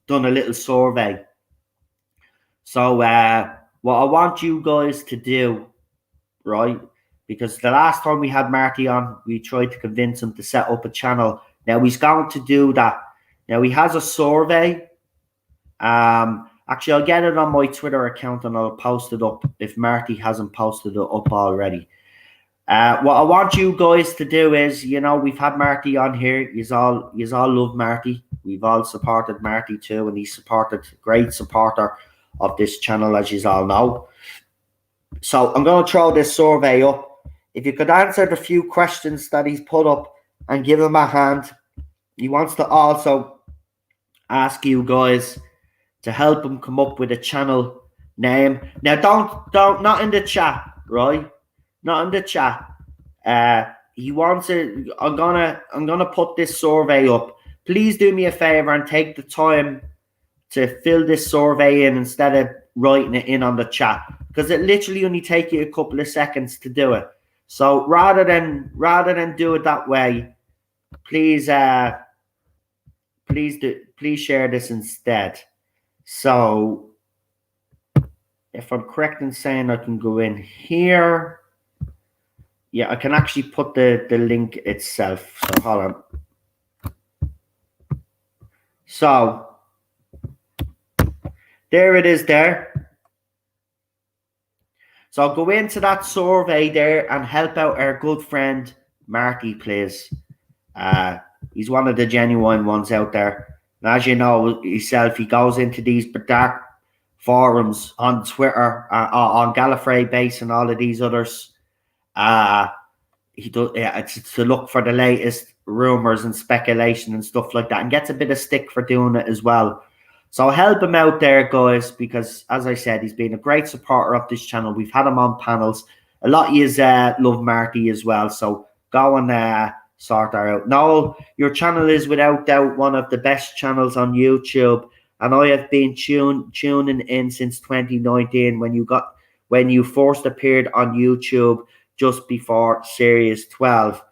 a little survey. So what I want you guys to do, right? Because the last time we had Marty on, we tried to convince him to set up a channel. Now he's going to do that. Now he has a survey. Actually, I'll get it on my Twitter account and I'll post it up if Marty hasn't posted it up already. What I want you guys to do is, you know, we've had Marty on here. You all love Marty. We've all supported Marty too, and he's great supporter of this channel, as you all know. So I'm going to throw this survey up. If you could answer the few questions that he's put up and give him a hand. He wants to also ask you guys to help him come up with a channel name. Now, don't not in the chat, right? Not in the chat. He wants it. I'm gonna put this survey up. Please do me a favor and take the time to fill this survey in instead of writing it in on the chat, because it literally only takes you a couple of seconds to do it. So rather than do it that way, please please share this instead. So if I'm correct in saying I can go in here, yeah, I can actually put the link itself. So hold on. So there it is there. So go into that survey there and help out our good friend Marty, please. He's one of the genuine ones out there. And as you know himself, he goes into these dark forums on Twitter, on Gallifrey Base and all of these others. He does to look for the latest rumors and speculation and stuff like that, and gets a bit of stick for doing it as well. So help him out there, guys, because as I said, he's been a great supporter of this channel. We've had him on panels. A lot of you love Marty as well, so go and sort that out. Noel, your channel is without doubt one of the best channels on YouTube, and I have been tuning in since 2019 when you first appeared on YouTube just before Series 12.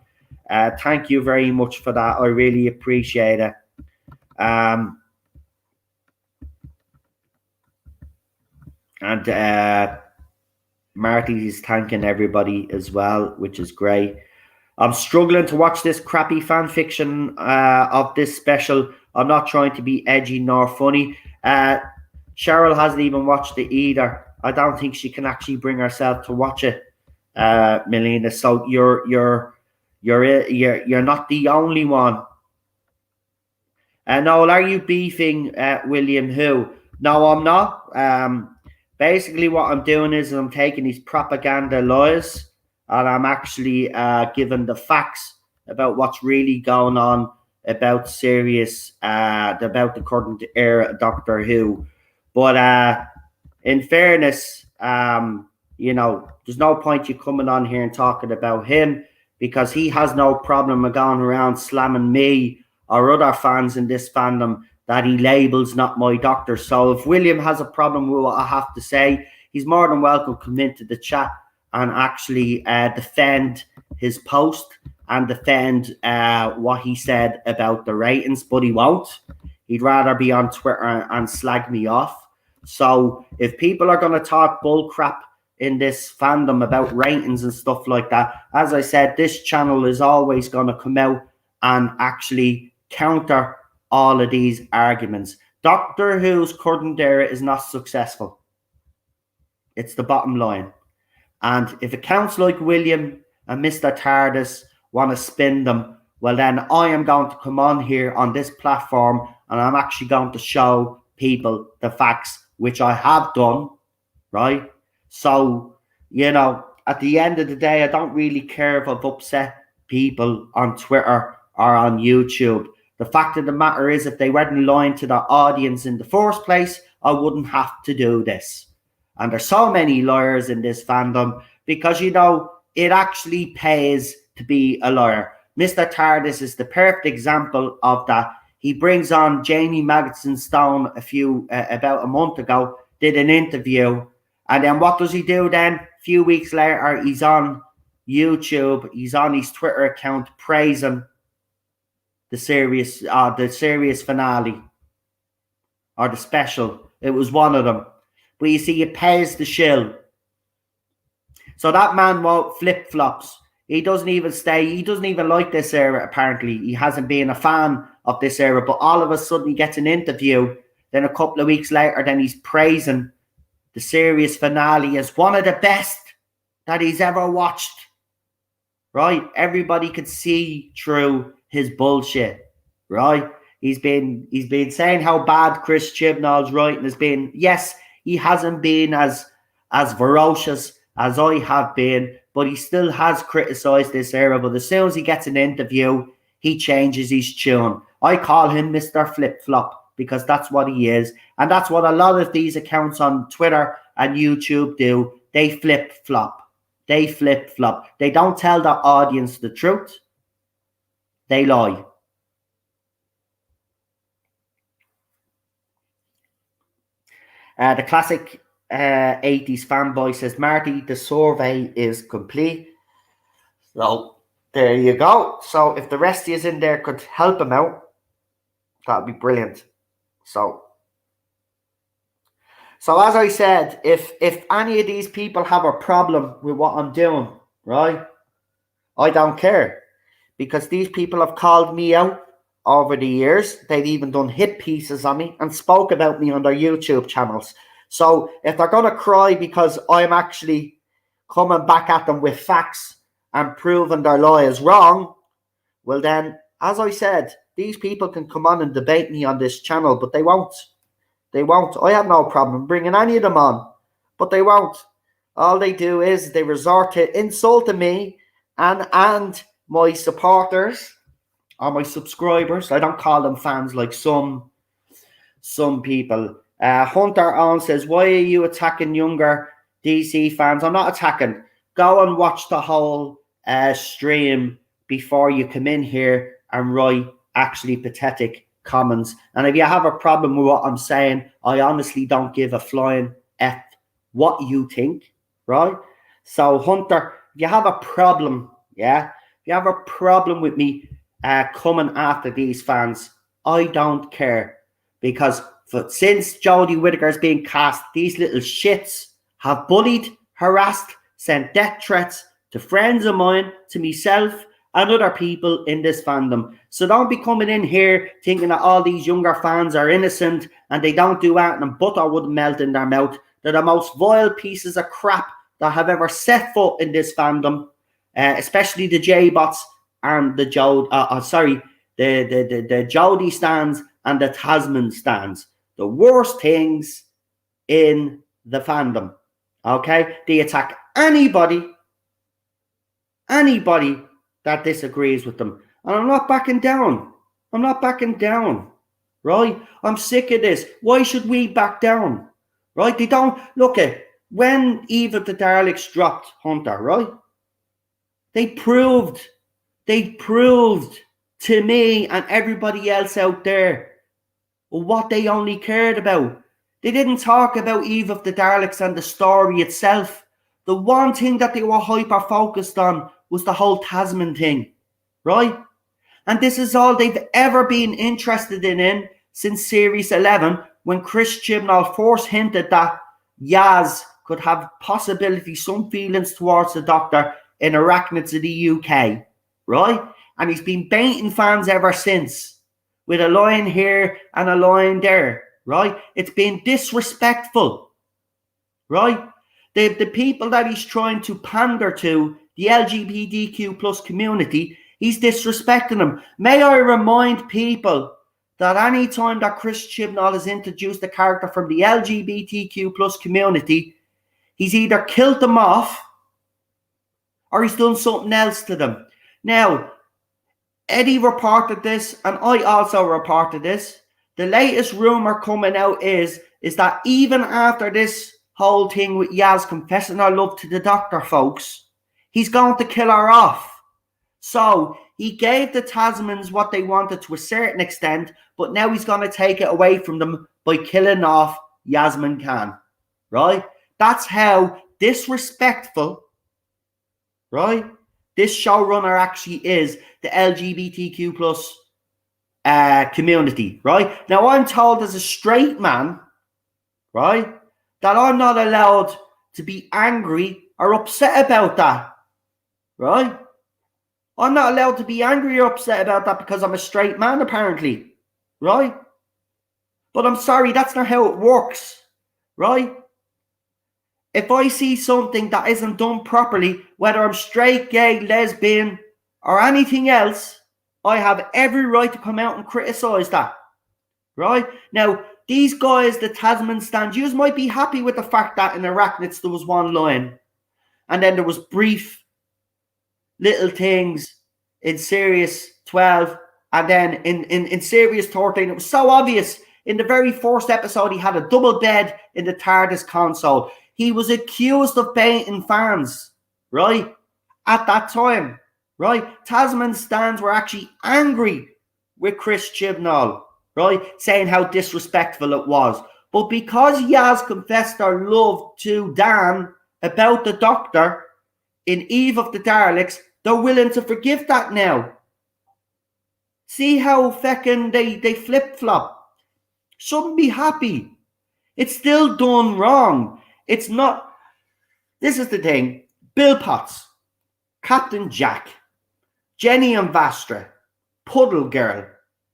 Thank you very much for that. I really appreciate it. And Marty is thanking everybody as well, which is great. I'm struggling to watch this crappy fan fiction of this special. I'm not trying to be edgy nor funny. Cheryl hasn't even watched it either. I don't think she can actually bring herself to watch it, Melina. So you're not the only one. Noel, are you beefing William Who? No, I'm not. Basically, what I'm doing is I'm taking these propaganda lies and I'm actually giving the facts about what's really going on about about the current era Doctor Who. But in fairness, you know, there's no point you coming on here and talking about him because he has no problem of going around slamming me or other fans in this fandom that he labels not my doctor. So if William has a problem with what I have to say, he's more than welcome to come into the chat and actually defend his post and defend what he said about the ratings, but he won't. He'd rather be on Twitter and slag me off. So if people are going to talk bull crap in this fandom about ratings and stuff like that, as I said, this channel is always going to come out and actually counter all of these arguments. Doctor Who's current era is not successful. It's the bottom line. And if accounts like William and Mr. TARDIS want to spin them, well, then I am going to come on here on this platform and I'm actually going to show people the facts, which I have done, right? So, you know, at the end of the day, I don't really care if I've upset people on Twitter or on YouTube. The fact of the matter is, if they weren't lying to their audience in the first place, I wouldn't have to do this. And there's so many liars in this fandom because, you know, it actually pays to be a liar. Mr. TARDIS is the perfect example of that. He brings on Jamie Magidson Stone about a month ago, did an interview. And then what does he do then? A few weeks later, he's on YouTube. He's on his Twitter account praising the series finale or the special. It was one of them. But you see, it pays the shill. So that man won't flip-flops. He doesn't even stay. He doesn't even like this era, apparently. He hasn't been a fan of this era. But all of a sudden, he gets an interview. Then a couple of weeks later, then he's praising the series finale as one of the best that he's ever watched. Right? Everybody could see through his bullshit. Right? He's been saying how bad Chris Chibnall's writing has been. Yes, he hasn't been as ferocious as I have been, but he still has criticised this era. But as soon as he gets an interview, he changes his tune. I call him Mr. Flip-Flop because that's what he is. And that's what a lot of these accounts on Twitter and YouTube do. They flip-flop. They flip-flop. They don't tell their audience the truth. They lie. The classic 80s fanboy says, Marty, the survey is complete. So there you go. So if the rest of you in there could help him out, that'd be brilliant. So as I said, if any of these people have a problem with what I'm doing, right, I don't care, because these people have called me out over the years. They've even done hit pieces on me and spoke about me on their YouTube channels. So if they're going to cry because I'm actually coming back at them with facts and proving their lie is wrong, well then, as I said, these people can come on and debate me on this channel, but they won't. They won't. I have no problem bringing any of them on, but they won't. All they do is they resort to insulting me and my supporters or my subscribers. I don't call them fans like some people. Hunter on says, why are you attacking younger DC fans? I'm not attacking. Go and watch the whole stream before you come in here and write actually pathetic comments. And if you have a problem with what I'm saying, I honestly don't give a flying F what you think, right? So Hunter, if you have a problem, if you have a problem with me coming after these fans, I don't care, because since Jodie Whittaker's been cast, these little shits have bullied, harassed, sent death threats to friends of mine, to myself, and other people in this fandom. So don't be coming in here thinking that all these younger fans are innocent and they don't do anything and butter wouldn't melt in their mouth. They're the most vile pieces of crap that have ever set foot in this fandom, especially the J-bots and the the Jodie stands and the Tasman stands. The worst things in the fandom. Okay? They attack anybody that disagrees with them. And I'm not backing down. I'm not backing down. Right? I'm sick of this. Why should we back down? Right? They don't look at when Eve of the Daleks dropped Hunter, right? They proved to me and everybody else out there what they only cared about. They didn't talk about Eve of the Daleks and the story itself. The one thing that they were hyper-focused on was the whole Tasman thing, right? And this is all they've ever been interested in since Series 11, when Chris Chibnall first hinted that Yaz could have possibly some feelings towards the Doctor in Arachnids of the UK, right? And he's been baiting fans ever since, with a line here and a line there, right? It's been disrespectful, right? The people that he's trying to pander to, the LGBTQ plus community, he's disrespecting them. May I remind people that any time that Chris Chibnall has introduced a character from the LGBTQ plus community, he's either killed them off or he's done something else to them. Now, Eddie reported this, and I also reported this. The latest rumor coming out is that even after this whole thing with Yaz confessing her love to the Doctor, folks, he's going to kill her off. So he gave the Tasmans what they wanted to a certain extent, but now he's going to take it away from them by killing off Yasmin Khan, right? That's how disrespectful, right, this showrunner actually is the LGBTQ plus community, right? Now, I'm told as a straight man, right, that I'm not allowed to be angry or upset about that, right? I'm not allowed to be angry or upset about that because I'm a straight man, apparently, right? But I'm sorry, that's not how it works, right? If I see something that isn't done properly, whether I'm straight, gay, lesbian, or anything else, I have every right to come out and criticize that, right? Now, these guys, the Tasman stand, you might be happy with the fact that in Arachnids there was one line, and then there was brief little things in Series 12, and then in Series 13, it was so obvious. In the very first episode, he had a double bed in the TARDIS console. He was accused of baiting fans, right? At that time, right? Tasman stands were actually angry with Chris Chibnall, right? Saying how disrespectful it was. But because Yaz confessed her love to Dan about the Doctor in Eve of the Daleks, They're willing to forgive that now. See how feckin' they flip-flop. Shouldn't be happy. It's still done wrong. It's not. This is the thing. Bill Potts, Captain Jack, Jenny and Vastra, Puddle Girl,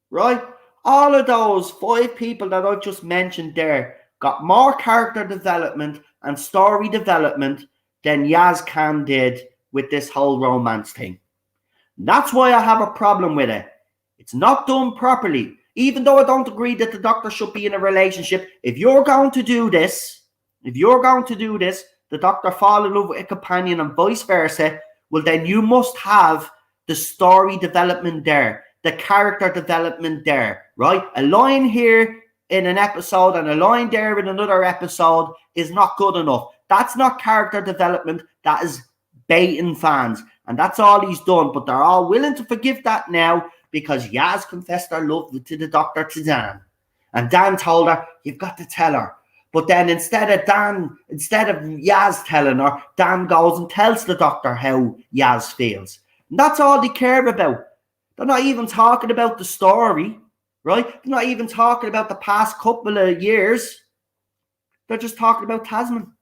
right? All of those 5 people that I've just mentioned there got more character development and story development than Yaz Khan did with this whole romance thing. That's why I have a problem with it. It's not done properly. Even though I don't agree that the Doctor should be in a relationship, if you're going to do this, the Doctor fall in love with a companion and vice versa, well then you must have the story development there, the character development there, right? A line here in an episode and a line there in another episode is not good enough. That's not character development. That is baiting fans. And that's all he's done. But they're all willing to forgive that now because Yaz confessed her love to the Doctor to Dan. And Dan told her, you've got to tell her. But then instead of Yaz telling her, Dan goes and tells the Doctor how Yaz feels. And that's all they care about. They're not even talking about the story, right? They're not even talking about the past couple of years. They're just talking about Tasman.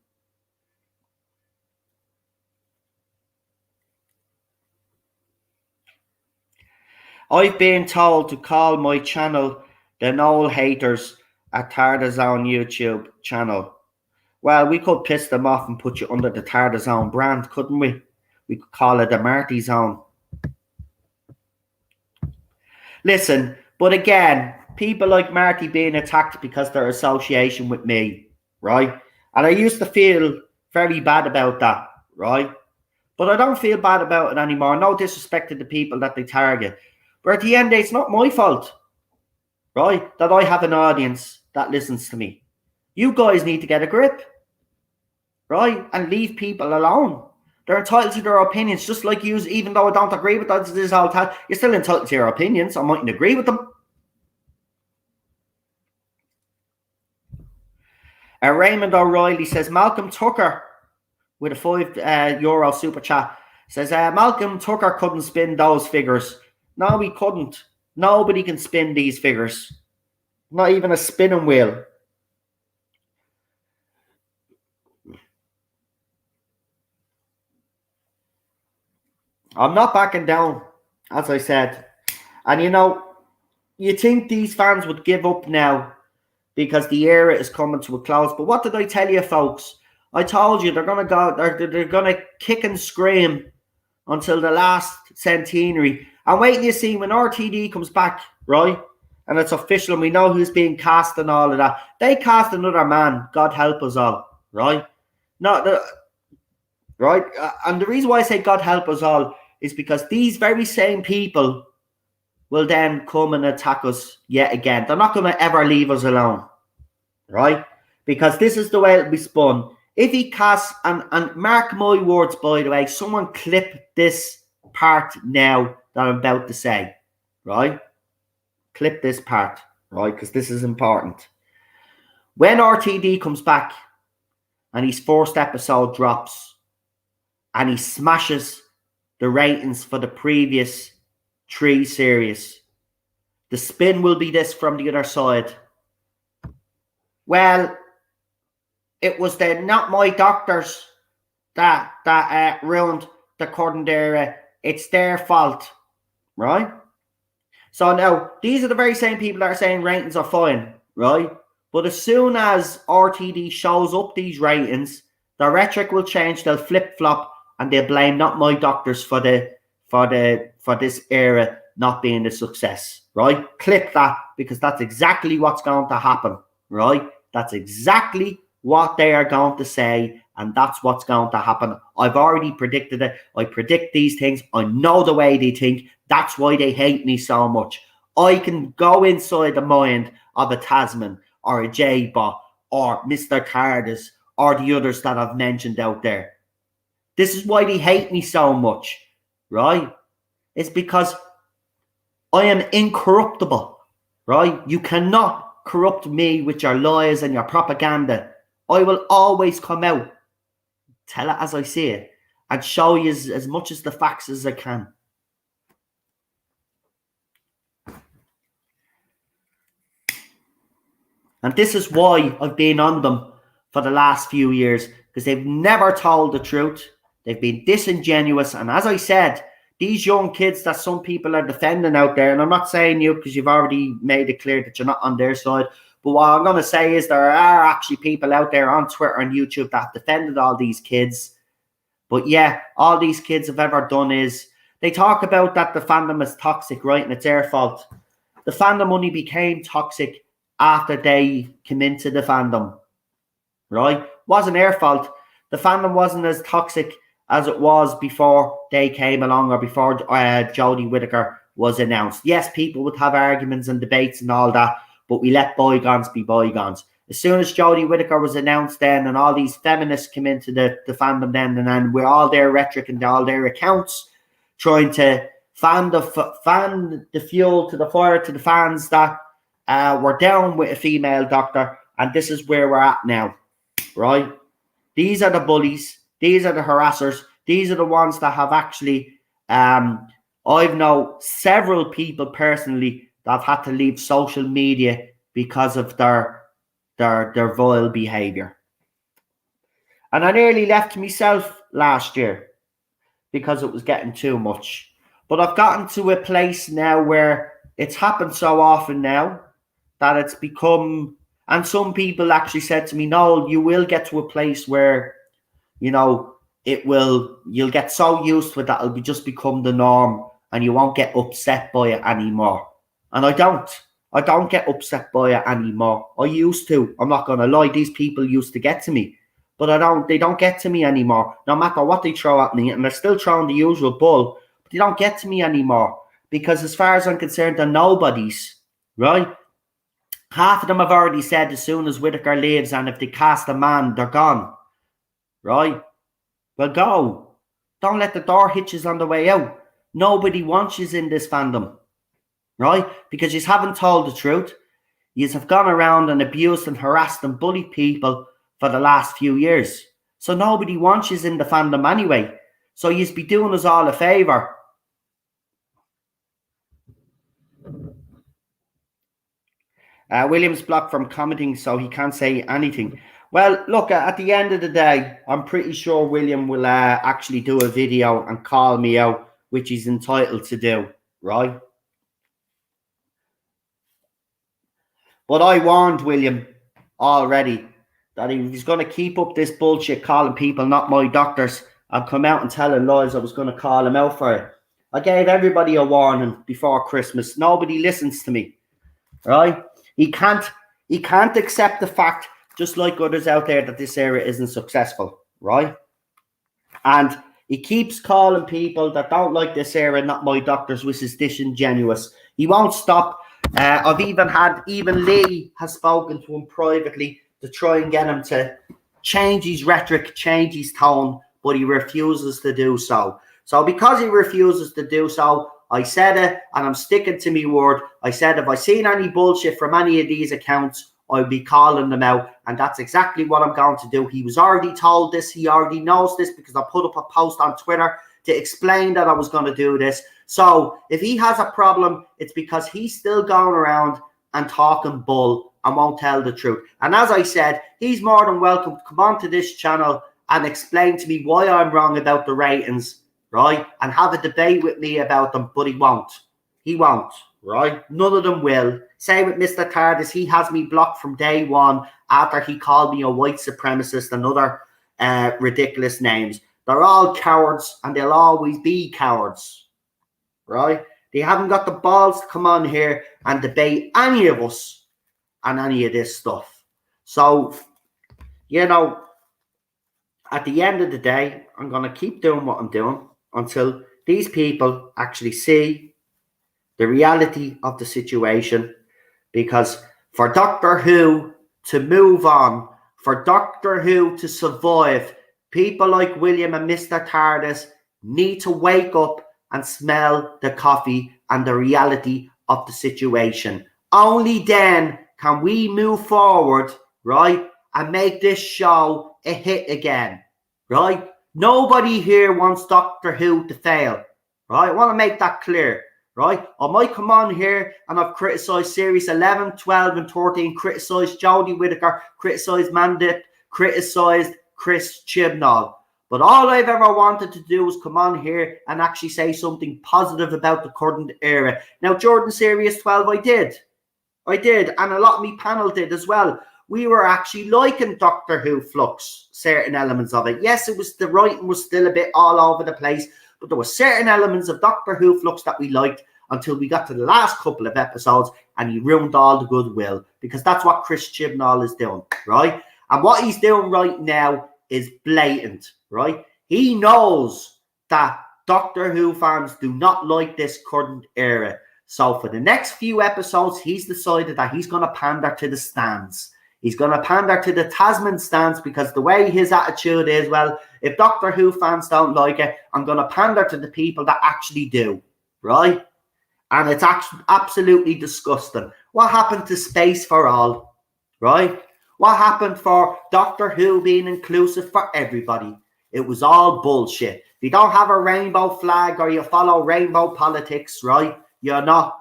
I've been told to call my channel the Noel Haters at Tardazone YouTube channel. Well, we could piss them off and put you under the Tardazone brand, couldn't we? We could call it the Marty Zone. Listen, but again, people like Marty being attacked because their association with me, right? And I used to feel very bad about that, right? But I don't feel bad about it anymore. No disrespect to the people that they target. But at the end, it's not my fault, right? That I have an audience that listens to me. You guys need to get a grip, right? And leave people alone. They're entitled to their opinions, just like you, even though I don't agree with that, this whole time, you're still entitled to your opinions. I mightn't agree with them. Raymond O'Reilly says, Malcolm Tucker, with a €5 super chat, says, Malcolm Tucker couldn't spin those figures. No, he couldn't. Nobody can spin these figures. Not even a spinning wheel. I'm not backing down, as I said. And you know, you think these fans would give up now because the era is coming to a close. But what did I tell you, folks? I told you they're going to go, they're going to kick and scream until the last centenary. And wait till you see when RTD comes back, right? And it's official and we know who's being cast and all of that. They cast another man, God help us all, right? Right? And the reason why I say God help us all is because these very same people will then come and attack us yet again. They're not going to ever leave us alone, right? Because this is the way it'll be spun. If he casts, and mark my words, by the way, someone clip this part now that I'm about to say, right? Clip this part, right? Because this is important. When RTD comes back and his first episode drops and he smashes the ratings for the previous 3 series, the spin will be this from the other side. Well, it was the Not My Doctors that ruined the current era. It's their fault, right? So now, these are the very same people that are saying ratings are fine, right? But as soon as RTD shows up these ratings, the rhetoric will change. They'll flip-flop and they'll blame Not My Doctors for this era not being a success, right? Clip that, because that's exactly what's going to happen, right? That's exactly what they are going to say, and that's what's going to happen. I've already predicted it. I predict these things. I know the way they think. That's why they hate me so much. I can go inside the mind of a Tasman or a J-Bot or Mr. Tardis or the others that I've mentioned out there. This is why they hate me so much, right? It's because I am incorruptible, right? You cannot corrupt me with your lies and your propaganda. I will always come out, tell it as I see it, and show you as much as the facts as I can. And this is why I've been on them for the last few years, because they've never told the truth. They've been disingenuous. And as I said, these young kids that some people are defending out there, and I'm not saying you because you've already made it clear that you're not on their side, but what I'm going to say is there are actually people out there on Twitter and YouTube that have defended all these kids. But yeah, all these kids have ever done is they talk about that the fandom is toxic, right? And it's their fault. The fandom only became toxic after they came into the fandom, right? Wasn't their fault. The fandom wasn't as toxic as it was before they came along or before Jodie Whittaker was announced. Yes, people would have arguments and debates and all that, but we let bygones be bygones. As soon as Jodie Whittaker was announced then and all these feminists came into the fandom then with all their rhetoric and all their accounts trying to fan the fuel to the fire to the fans that we're down with a female doctor, and this is where we're at now, right? These are the bullies. These are the harassers. These are the ones that have actually, I've known several people personally that have had to leave social media because of their vile behaviour. And I nearly left myself last year because it was getting too much. But I've gotten to a place now where it's happened so often now that it's become, and some people actually said to me, no, you will get to a place where, you know, you'll get so used to it that it'll just become the norm and you won't get upset by it anymore. And I don't get upset by it anymore. I used to. I'm not going to lie. These people used to get to me, but they don't get to me anymore. No matter what they throw at me, and they're still throwing the usual bull, but they don't get to me anymore because as far as I'm concerned, they're nobodies, right? Half of them have already said as soon as Whittaker leaves and if they cast a man, they're gone. Right? Well, go. Don't let the door hit you on the way out. Nobody wants you in this fandom. Right? Because you haven't told the truth. You have gone around and abused and harassed and bullied people for the last few years. So nobody wants you in the fandom anyway. So you'd be doing us all a favour. William's blocked from commenting, so he can't say anything. Well, look, at the end of the day, I'm pretty sure William will actually do a video and call me out, which he's entitled to do, right? But I warned William already that if he's going to keep up this bullshit calling people not my doctors and come out and telling lies, I was going to call him out for it. I gave everybody a warning before Christmas. Nobody listens to me, right? He can't accept the fact, just like others out there, that this era isn't successful, right? And he keeps calling people that don't like this era not my doctors, which is disingenuous. He won't stop. Even Lee has spoken to him privately to try and get him to change his rhetoric, change his tone, but he refuses to do so. So because he refuses to do so, I said it, and I'm sticking to my word. I said if I seen any bullshit from any of these accounts, I'll be calling them out, and that's exactly what I'm going to do. He was already told this. He already knows this because I put up a post on Twitter to explain that I was going to do this. So if he has a problem, it's because he's still going around and talking bull and won't tell the truth. And as I said, he's more than welcome to come onto this channel and explain to me why I'm wrong about the ratings, right? And have a debate with me about them, but he won't. He won't, right? None of them will. Same with Mr. TARDIS. He has me blocked from day one after he called me a white supremacist and other ridiculous names. They're all cowards and they'll always be cowards, right? They haven't got the balls to come on here and debate any of us on any of this stuff. So, you know, at the end of the day, I'm going to keep doing what I'm doing until these people actually see the reality of the situation. Because for Doctor Who to move on, for Doctor Who to survive, people like William and Mr. TARDIS need to wake up and smell the coffee and the reality of the situation. Only then can we move forward, right, and make this show a hit again, right? Nobody here wants Doctor Who to fail, right? I want to make that clear, right? I might come on here and I've criticised series 11, 12 and 13, criticised Jodie Whittaker, criticised Mandip, criticised Chris Chibnall. But all I've ever wanted to do was come on here and actually say something positive about the current era. Now, Jordan Series 12, I did. And a lot of me panel did as well. We were actually liking Doctor Who Flux, certain elements of it. Yes, it was the writing was still a bit all over the place, but there were certain elements of Doctor Who Flux that we liked until we got to the last couple of episodes and he ruined all the goodwill, because that's what Chris Chibnall is doing, right? And what he's doing right now is blatant, right? He knows that Doctor Who fans do not like this current era. So for the next few episodes, he's decided that he's going to pander to the stands. He's going to pander to the Tasman stands, because the way his attitude is, well, if Doctor Who fans don't like it, I'm going to pander to the people that actually do, right? And it's absolutely disgusting. What happened to Space for All, right? What happened for Doctor Who being inclusive for everybody? It was all bullshit. If you don't have a rainbow flag or you follow rainbow politics, right? You're not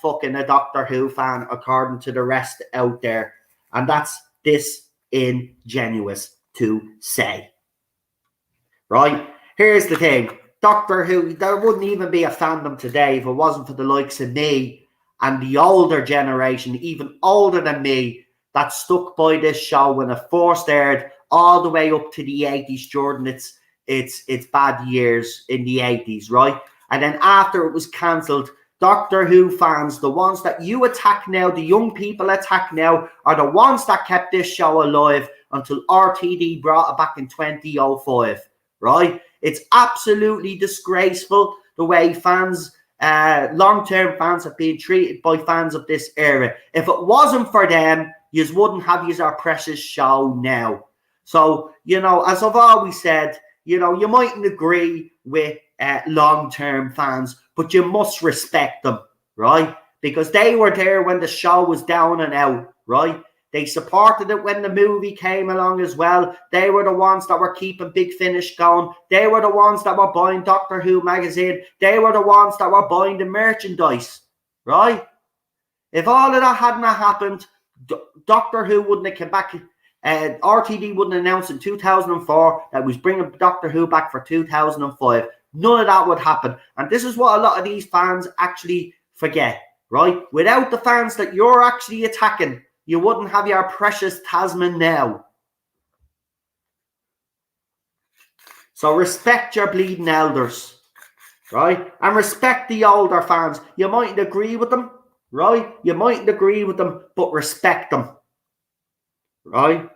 fucking a Doctor Who fan according to the rest out there. And that's disingenuous to say. Right? Here's the thing. Doctor Who, there wouldn't even be a fandom today if it wasn't for the likes of me and the older generation, even older than me, that stuck by this show when it first aired all the way up to the 80s, Jordan. It's bad years in the 80s, right? And then after it was cancelled, Doctor Who fans, the ones that you attack now, the young people attack now, are the ones that kept this show alive until RTD brought it back in 2005, right? It's absolutely disgraceful the way fans, long-term fans, have been treated by fans of this era. If it wasn't for them, you wouldn't have our precious show now. So, as I've always said, you mightn't agree with long-term fans, but you must respect them, right? Because they were there when the show was down and out, right? They supported it when the movie came along as well. They were the ones that were keeping Big Finish going. They were the ones that were buying Doctor Who magazine. They were the ones that were buying the merchandise, right? If all of that hadn't happened, Doctor Who wouldn't have come back. RTD wouldn't announce in 2004 that was bringing Doctor Who back for 2005. None of that would happen. And this is what a lot of these fans actually forget, right? Without the fans that you're actually attacking, you wouldn't have your precious Tasman now. So respect your bleeding elders, right? And respect the older fans. You mightn't agree with them, right? You mightn't agree with them, but respect them, right?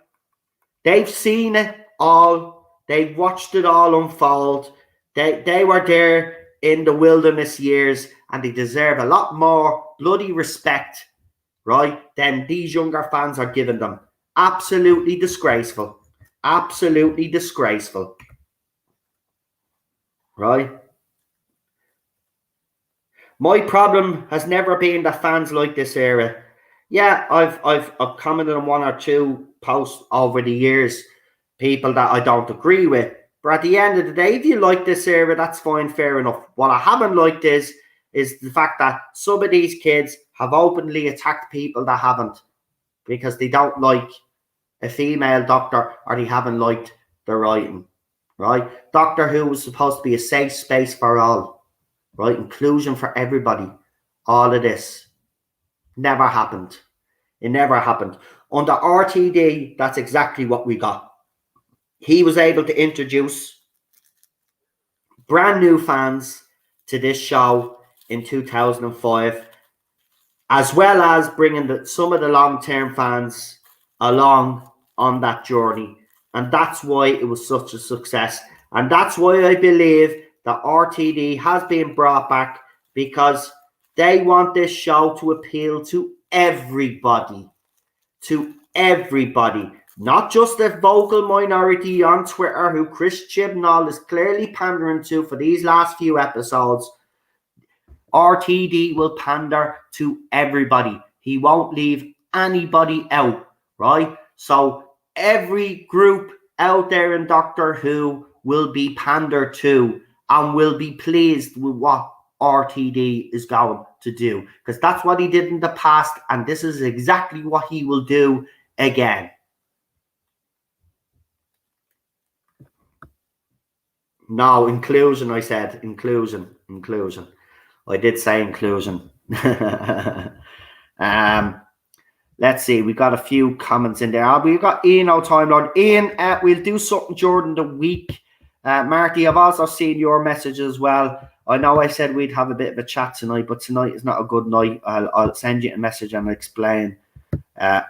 They've seen it all. They've watched it all unfold. They were there in the wilderness years, and they deserve a lot more bloody respect, right, than these younger fans are giving them. Absolutely disgraceful. Absolutely disgraceful. Right? My problem has never been that fans like this era. Yeah, I've commented on one or two posts over the years, people that I don't agree with. But at the end of the day, if you like this era, that's fine, fair enough. What I haven't liked is the fact that some of these kids have openly attacked people that haven't, because they don't like a female doctor or they haven't liked the writing, right? Doctor Who was supposed to be a safe space for all, right? Inclusion for everybody. All of this never happened. It never happened. Under RTD, that's exactly what we got. He was able to introduce brand new fans to this show in 2005, as well as bringing some of the long-term fans along on that journey. And that's why it was such a success. And that's why I believe that RTD has been brought back, because they want this show to appeal to everybody. To everybody. Not just a vocal minority on Twitter who Chris Chibnall is clearly pandering to for these last few episodes. RTD will pander to everybody. He won't leave anybody out, right? So every group, out there in Doctor Who will be pandered to and will be pleased with what RTD is going to do, because that's what he did in the past, and this is exactly what he will do again. No, inclusion, I said. Inclusion. I did say inclusion. Let's see. We got a few comments in there. We've got Ian, our Time Lord. Ian, we'll do something during the week. Marty, I've also seen your message as well. I know I said we'd have a bit of a chat tonight, but tonight is not a good night. I'll send you a message and explain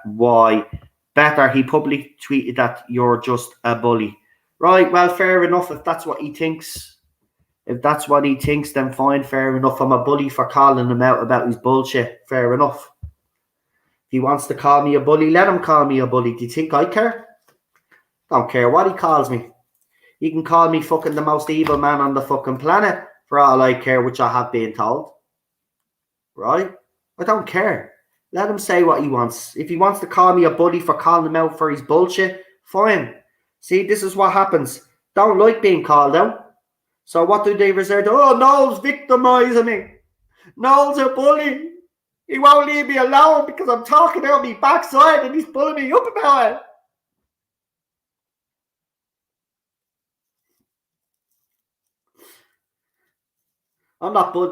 why. Better, he publicly tweeted that you're just a bully. Right, well, fair enough. If that's what he thinks, then fine, fair enough. I'm a bully for calling him out about his bullshit. Fair enough. If he wants to call me a bully, let him call me a bully. Do you think I care? Don't care what he calls me. He can call me fucking the most evil man on the fucking planet for all I care, which I have been told. Right? I don't care. Let him say what he wants. If he wants to call me a bully for calling him out for his bullshit, fine. See, this is what happens. Don't like being called out. So what do they resort to? Oh, Noel's victimizing me. Noel's a bully. He won't leave me alone because I'm talking out my backside and he's pulling me up about it.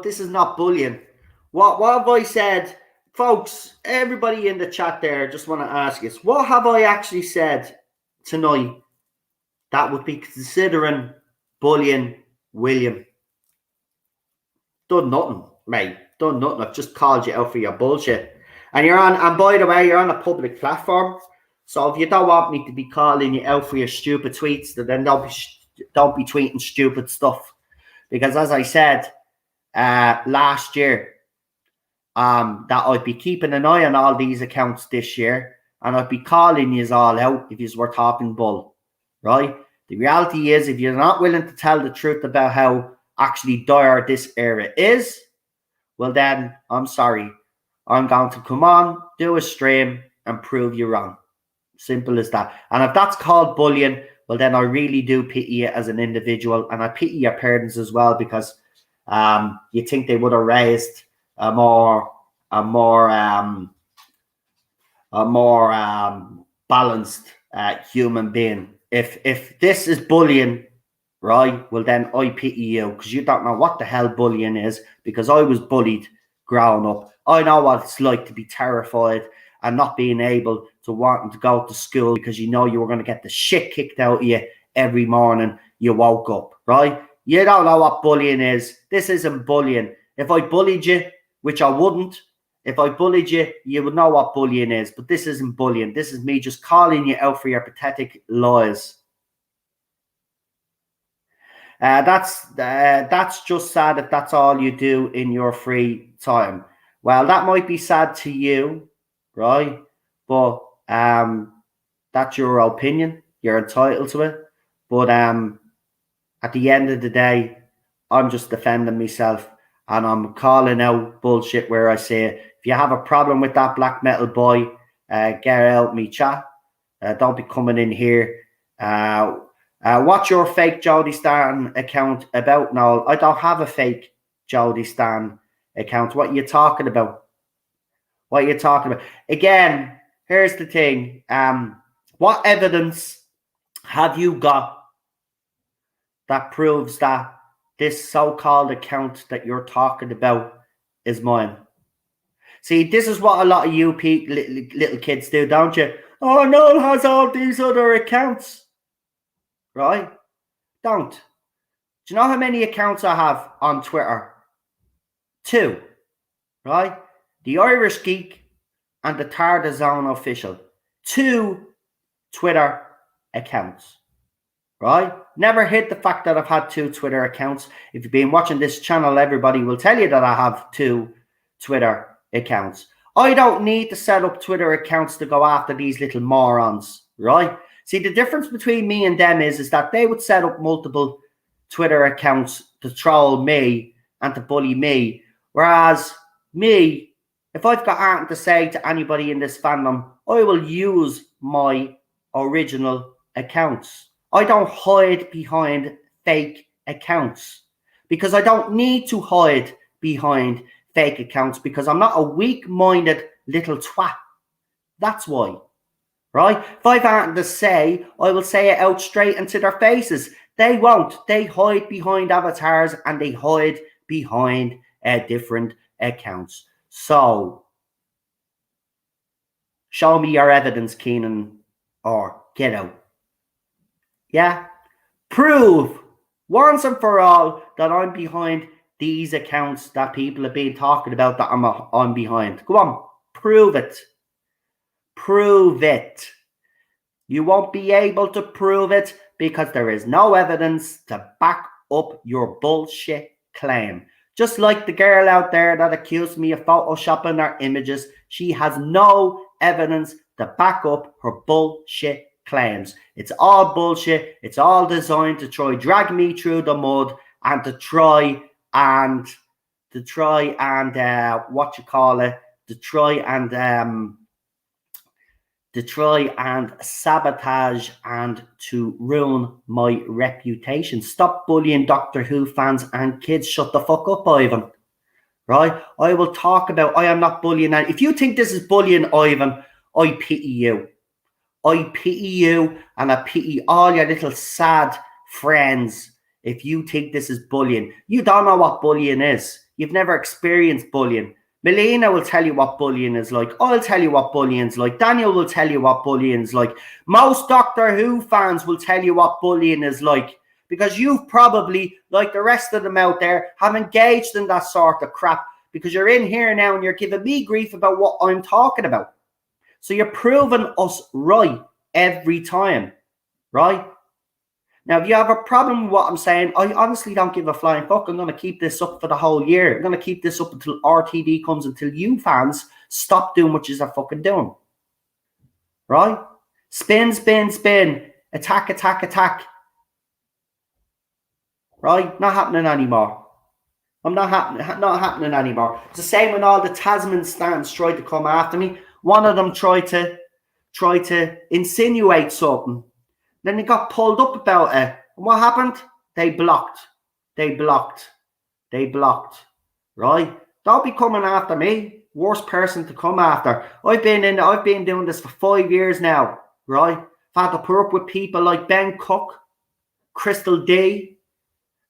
This is not bullying. What have I said? Folks, everybody in the chat there, just want to ask you, what have I actually said tonight that would be considering bullying William? Done nothing, mate. Done nothing. I've just called you out for your bullshit. And by the way, you're on a public platform. So if you don't want me to be calling you out for your stupid tweets, then don't be tweeting stupid stuff. Because as I said last year, that I'd be keeping an eye on all these accounts this year, and I'd be calling you all out if you were talking bull, right? The reality is, if you're not willing to tell the truth about how actually dire this era is, well then, I'm sorry. I'm going to come on, do a stream, and prove you wrong. Simple as that. And if that's called bullying, well then I really do pity you as an individual, and I pity your parents as well, because you think they would have raised a more balanced human being. If this is bullying, right, well then I pity you, because you don't know what the hell bullying is, because I was bullied growing up. I know what it's like to be terrified and not being able to want to go to school because you know you were going to get the shit kicked out of you every morning you woke up, right? You don't know what bullying is. This isn't bullying. If I bullied you, which I wouldn't, if I bullied you, you would know what bullying is. But this isn't bullying. This is me just calling you out for your pathetic lies. That's just sad if that's all you do in your free time. Well, that might be sad to you, right? But that's your opinion. You're entitled to it. But at the end of the day, I'm just defending myself, and I'm calling out bullshit where I say it. If you have a problem with that black metal boy, get out me chat. Don't be coming in here. What's your fake Jodie Stan account about, Noel? I don't have a fake Jodie Stan account. What are you talking about? What are you talking about? Again, here's the thing. What evidence have you got that proves that this so-called account that you're talking about is mine? See, this is what a lot of you little kids do, don't you? Oh, Noel has all these other accounts. Right? Don't. Do you know how many accounts I have on Twitter? 2. Right? The Irish Geek and the Tarda Zone Official. 2 Twitter accounts. Right? Never hid the fact that I've had 2 Twitter accounts. If you've been watching this channel, everybody will tell you that I have 2 Twitter accounts. I don't need to set up Twitter accounts to go after these little morons, right? See, the difference between me and them is that they would set up multiple Twitter accounts to troll me and to bully me. Whereas me, if I've got anything to say to anybody in this fandom, I will use my original accounts. I don't hide behind fake accounts because I don't need to hide behind fake accounts because I'm not a weak-minded little twat. That's why, right? If I've anything to say, I will say it out straight into their faces. They won't. They hide behind avatars and they hide behind different accounts. So, show me your evidence, Keenan, or get out. Yeah? Prove once and for all that I'm behind these accounts that people have been talking about that I'm behind. Go on, prove it. Prove it. You won't be able to prove it because there is no evidence to back up your bullshit claim. Just like the girl out there that accused me of photoshopping her images, she has no evidence to back up her bullshit claims. It's all bullshit. It's all designed to try drag me through the mud and to try and sabotage and to ruin my reputation. Stop bullying Doctor Who fans and kids. Shut the fuck up, Ivan. Right? I will talk about, I am not bullying. If you think this is bullying, Ivan, I pity you. I pity you and I pity all your little sad friends if you think this is bullying. You don't know what bullying is. You've never experienced bullying. Melina will tell you what bullying is like. I'll tell you what bullying's like. Daniel will tell you what bullying's like. Most Doctor Who fans will tell you what bullying is like. Because you've probably, like the rest of them out there, have engaged in that sort of crap. Because you're in here now and you're giving me grief about what I'm talking about. So you're proving us right every time. Right? Now, if you have a problem with what I'm saying, I honestly don't give a flying fuck. I'm going to keep this up for the whole year. I'm going to keep this up until RTD comes, until you fans stop doing what you're fucking doing. Right? Spin, spin, spin. Attack, attack, attack. Right? Not happening anymore. Not happening anymore. It's the same when all the Tasman stands tried to come after me. One of them tried to insinuate something. Then they got pulled up about it. And what happened? They blocked. Right? Don't be coming after me. Worst person to come after. I've been doing this for 5 years now. Right? I've had to put up with people like Ben Cook, Crystal D,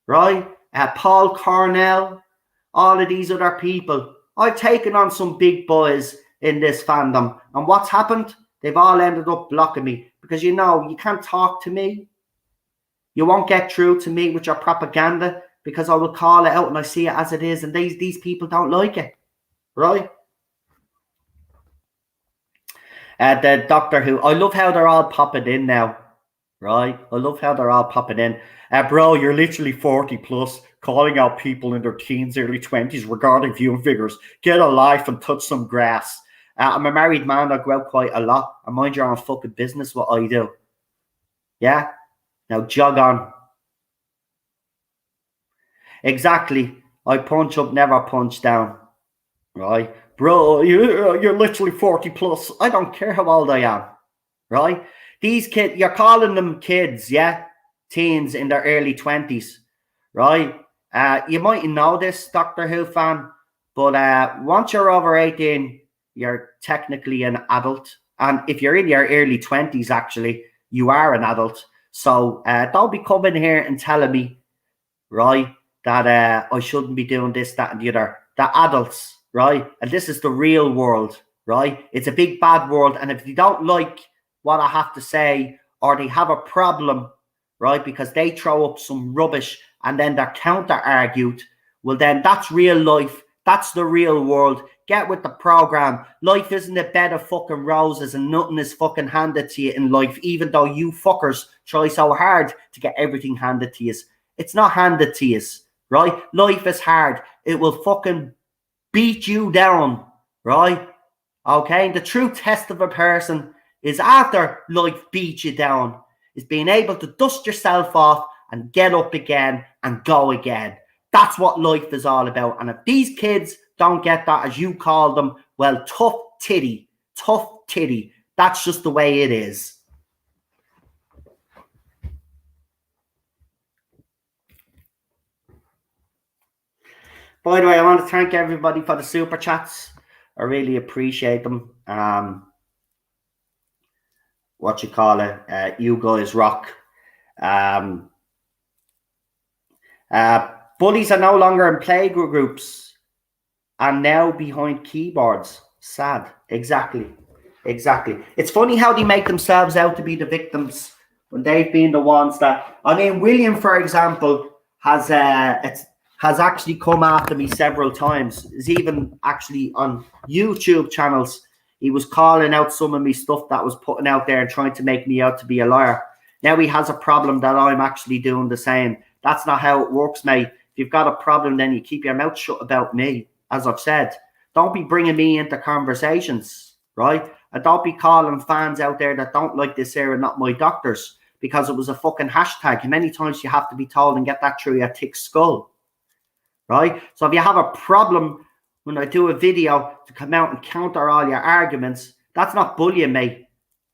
right? Paul Cornell, all of these other people. I've taken on some big boys in this fandom. And what's happened? They've all ended up blocking me. Because, you know, you can't talk to me. You won't get through to me with your propaganda because I will call it out and I see it as it is. And these people don't like it. Right? The Doctor Who. I love how they're all popping in now. Right? I love how they're all popping in. Bro, you're literally 40 plus, calling out people in their teens, early 20s regarding viewing figures. Get a life and touch some grass. I'm a married man. I go out quite a lot. I mind your own fucking business what I do. Yeah? Now jog on. Exactly. I punch up, never punch down. Right? Bro, you're literally 40 plus. I don't care how old I am. Right? These kids, you're calling them kids, yeah? Teens in their early 20s. Right? You mightn't know this, Doctor Who fan, but once you're over 18, you're technically an adult. And if you're in your early 20s, actually, you are an adult. So don't be coming here and telling me, right, that I shouldn't be doing this, that, and the other. They're adults, right? And this is the real world, right? It's a big, bad world. And if you don't like what I have to say, or they have a problem, right, because they throw up some rubbish and then they're counter-argued, well, then that's real life. That's the real world. Get with the program. Life isn't a bed of fucking roses and nothing is fucking handed to you in life, even though you fuckers try so hard to get everything handed to you. It's not handed to you, right? Life is hard. It will fucking beat you down, right? Okay? And the true test of a person is after life beats you down, is being able to dust yourself off and get up again and go again. That's what life is all about. And if these kids don't get that, as you call them, well, tough titty. That's just the way it is. By the way, I want to thank everybody for the super chats. I really appreciate them. What you call it? You guys rock. Bullies are no longer in playgroups and now behind keyboards. Sad. Exactly. It's funny how they make themselves out to be the victims when they've been the ones that. I mean, William, for example, has actually come after me several times. He's even actually on YouTube channels. He was calling out some of me stuff that was putting out there and trying to make me out to be a liar. Now he has a problem that I'm actually doing the same. That's not how it works, mate. If you've got a problem, then you keep your mouth shut about me, as I've said. Don't be bringing me into conversations, right? And don't be calling fans out there that don't like this era not my doctors because it was a fucking hashtag. Many times you have to be told and get that through your thick skull, right? So if you have a problem when I do a video to come out and counter all your arguments, that's not bullying, mate,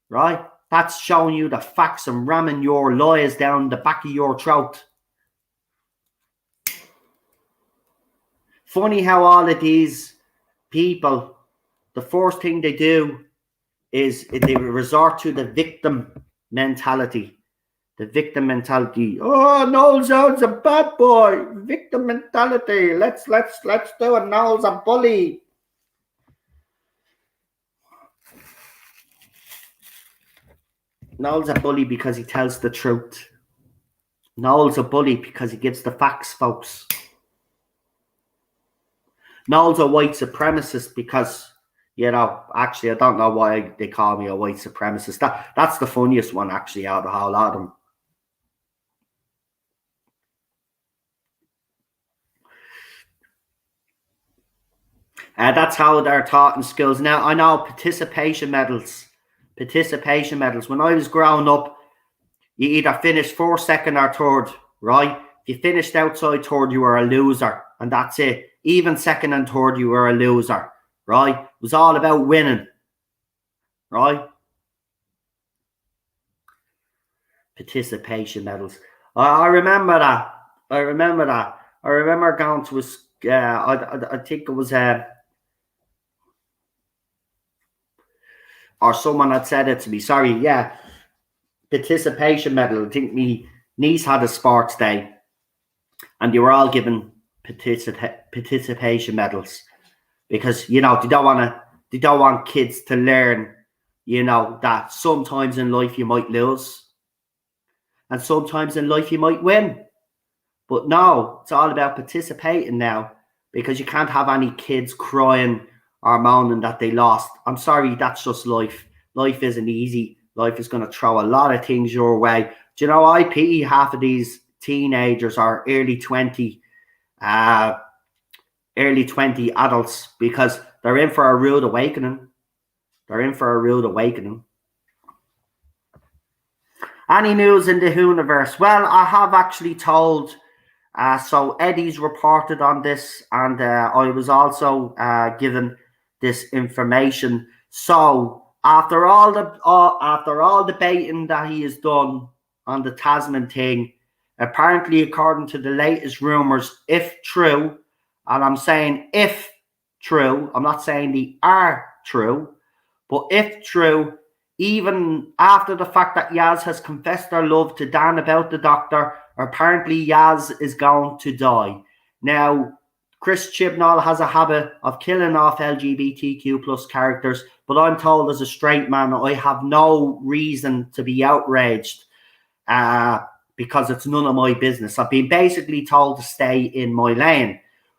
right? That's showing you the facts and ramming your lies down the back of your throat. Funny how all of these people, the first thing they do is they resort to the victim mentality. The victim mentality. Oh, Noel's a bad boy. Victim mentality. Let's do it. Noel's a bully. Noel's a bully because he tells the truth. Noel's a bully because he gives the facts, folks. Noel's a white supremacist because, you know, actually, I don't know why they call me a white supremacist. That's the funniest one, actually, out of a whole lot of them. That's how they're taught in schools. Now, I know participation medals. When I was growing up, you either finished first, second, or third, right? If you finished outside third, you were a loser, and that's it. Even second and third, you were a loser, right? It was all about winning, right? Participation medals. I remember that. I remember going to a, I think it was or someone had said it to me. Sorry, yeah. Participation medal. I think me niece had a sports day, and they were all given participation medals because, you know, they don't want kids to learn, you know, that sometimes in life you might lose and sometimes in life you might win. But no, it's all about participating now because you can't have any kids crying or moaning that they lost. I'm sorry, that's just life. Life isn't easy. Life is going to throw a lot of things your way. Do you know, I pity half of these teenagers or early 20 adults because they're in for a rude awakening. Any news in the universe? Well, I have actually told. So Eddie's reported on this, and I was also given this information. So after all debating that he has done on the Tasman thing, apparently, according to the latest rumors, if true, and I'm saying if true, I'm not saying they are true, but if true, even after the fact that Yaz has confessed her love to Dan about the doctor, apparently Yaz is going to die. Now, Chris Chibnall has a habit of killing off LGBTQ plus characters, but I'm told as a straight man, I have no reason to be outraged because it's none of my business. I've been basically told to stay in my lane.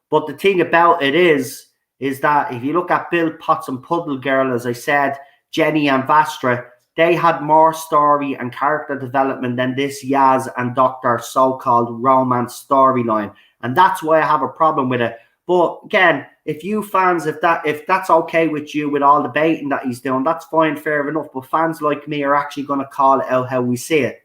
But the thing about it is that if you look at Bill Potts and Puddle Girl, as I said, Jenny and Vastra, they had more story and character development than this Yaz and Doctor so-called romance storyline. And that's why I have a problem with it. But again, if you fans, if that's okay with you with all the baiting that he's doing, that's fine, fair enough. But fans like me are actually going to call it out how we see it.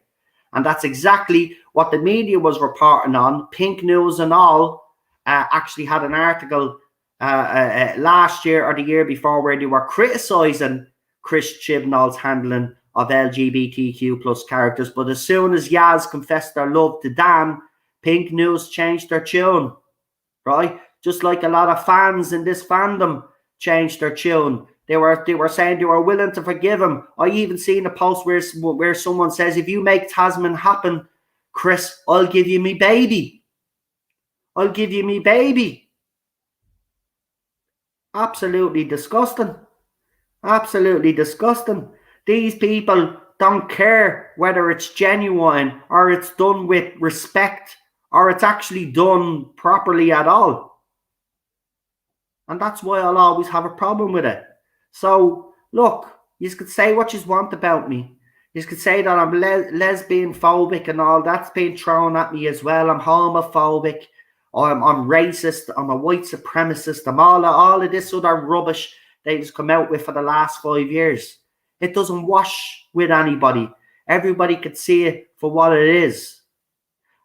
And that's exactly what the media was reporting on. Pink News and all actually had an article last year or the year before where they were criticising Chris Chibnall's handling of LGBTQ plus characters. But as soon as Yaz confessed their love to Dan, Pink News changed their tune, right? Just like a lot of fans in this fandom changed their tune. They were saying they were willing to forgive him. I even seen a post where someone says, if you make Tasman happen, Chris, I'll give you me baby. I'll give you me baby. Absolutely disgusting. Absolutely disgusting. These people don't care whether it's genuine or it's done with respect or it's actually done properly at all. And that's why I'll always have a problem with it. So, look, you could say what you want about me. You could say that I'm lesbian phobic and all that's being thrown at me as well. I'm homophobic. I'm racist. I'm a white supremacist. I'm all of this other rubbish they just come out with for the last 5 years. It doesn't wash with anybody. Everybody could see it for what it is.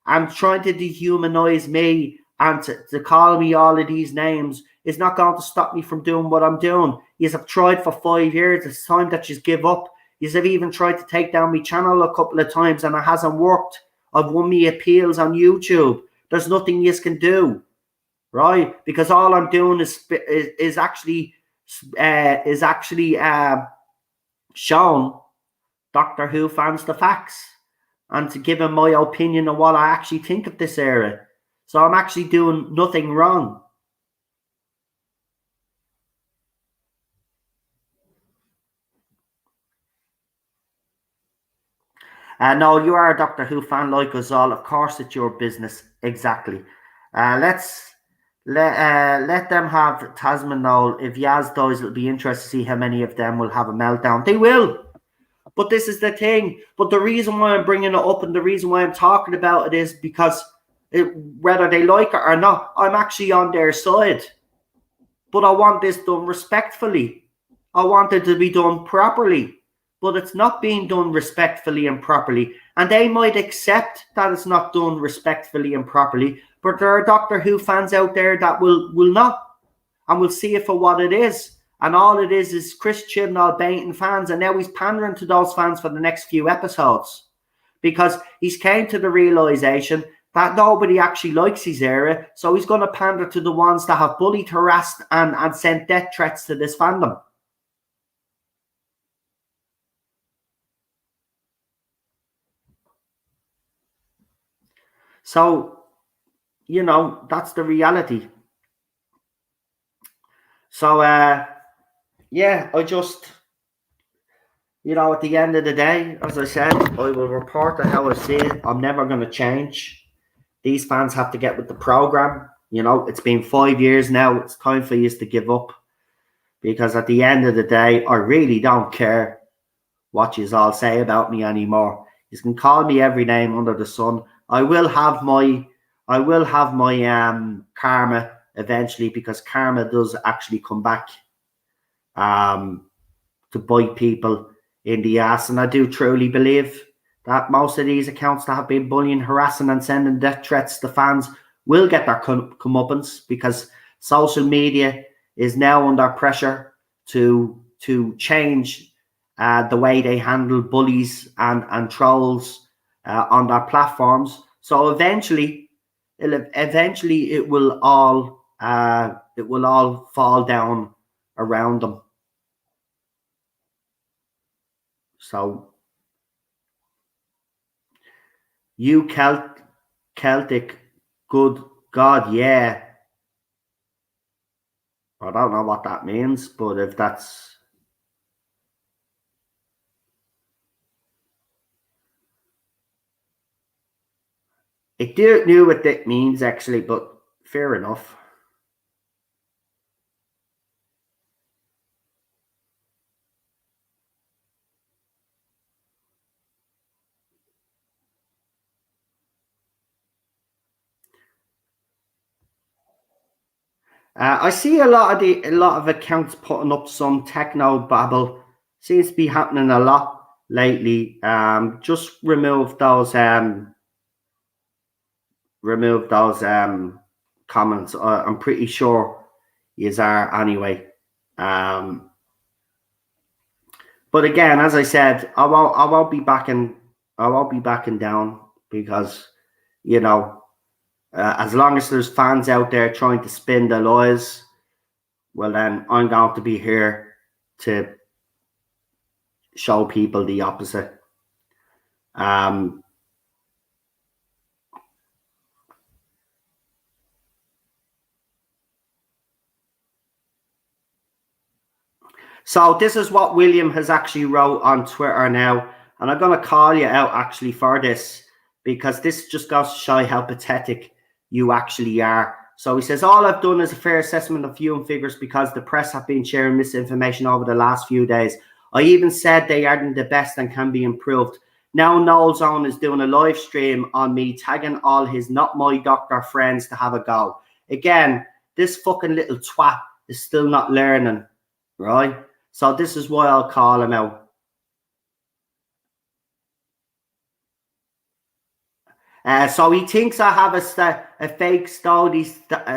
And trying to dehumanize me and to call me all of these names is not going to stop me from doing what I'm doing. You have tried for 5 years. It's time that you give up. You have even tried to take down my channel a couple of times and it hasn't worked. I've won me appeals on YouTube. There's nothing you can do, right? Because all I'm doing is actually showing Doctor Who fans the facts and to give them my opinion on what I actually think of this era. So I'm actually doing nothing wrong. No, you are a Doctor Who fan like us all. Of course, it's your business. Exactly. Let them have Tasman now. If Yaz dies, it'll be interesting to see how many of them will have a meltdown. They will. But this is the thing. But the reason why I'm bringing it up and the reason why I'm talking about it is because whether they like it or not, I'm actually on their side. But I want this done respectfully. I want it to be done properly. But it's not being done respectfully and properly. And they might accept that it's not done respectfully and properly. But there are Doctor Who fans out there that will not. And will see it for what it is. And all it is Chris Chibnall baiting fans. And now he's pandering to those fans for the next few episodes. Because he's came to the realisation that nobody actually likes his era. So he's going to pander to the ones that have bullied, harassed and sent death threats to this fandom. So, you know, that's the reality. So, yeah, I just, you know, at the end of the day, as I said, I will report on how I see it. I'm never going to change. These fans have to get with the program. You know, it's been 5 years now. It's time for you to give up. Because at the end of the day, I really don't care what you all say about me anymore. You can call me every name under the sun. I will have my karma eventually, because karma does actually come back to bite people in the ass. And I do truly believe that most of these accounts that have been bullying, harassing and sending death threats to fans will get their comeuppance, because social media is now under pressure to change the way they handle bullies and trolls on their platforms. So eventually it will all fall down around them. So you Celtic good God, yeah. I don't know what that means, but if that's... I don't know what that means actually, but fair enough. I see a lot of accounts putting up some techno babble. Seems to be happening a lot lately. Just remove those comments. I'm pretty sure yous are anyway. But again, as I said, I won't be backing down, because, you know, As long as there's fans out there trying to spin the lies, well then I'm going to be here to show people the opposite. So this is what William has actually wrote on Twitter now, and I'm going to call you out actually for this, because this just goes to show you how pathetic you actually are. So he says, all I've done is a fair assessment of viewing figures because the press have been sharing misinformation over the last few days. I even said they aren't the best and can be improved. Now Noel Zone is doing a live stream on me, tagging all his not my doctor friends to have a go. Again, this fucking little twat is still not learning, right? So this is why I'll call him out. So he thinks I have a fake Stody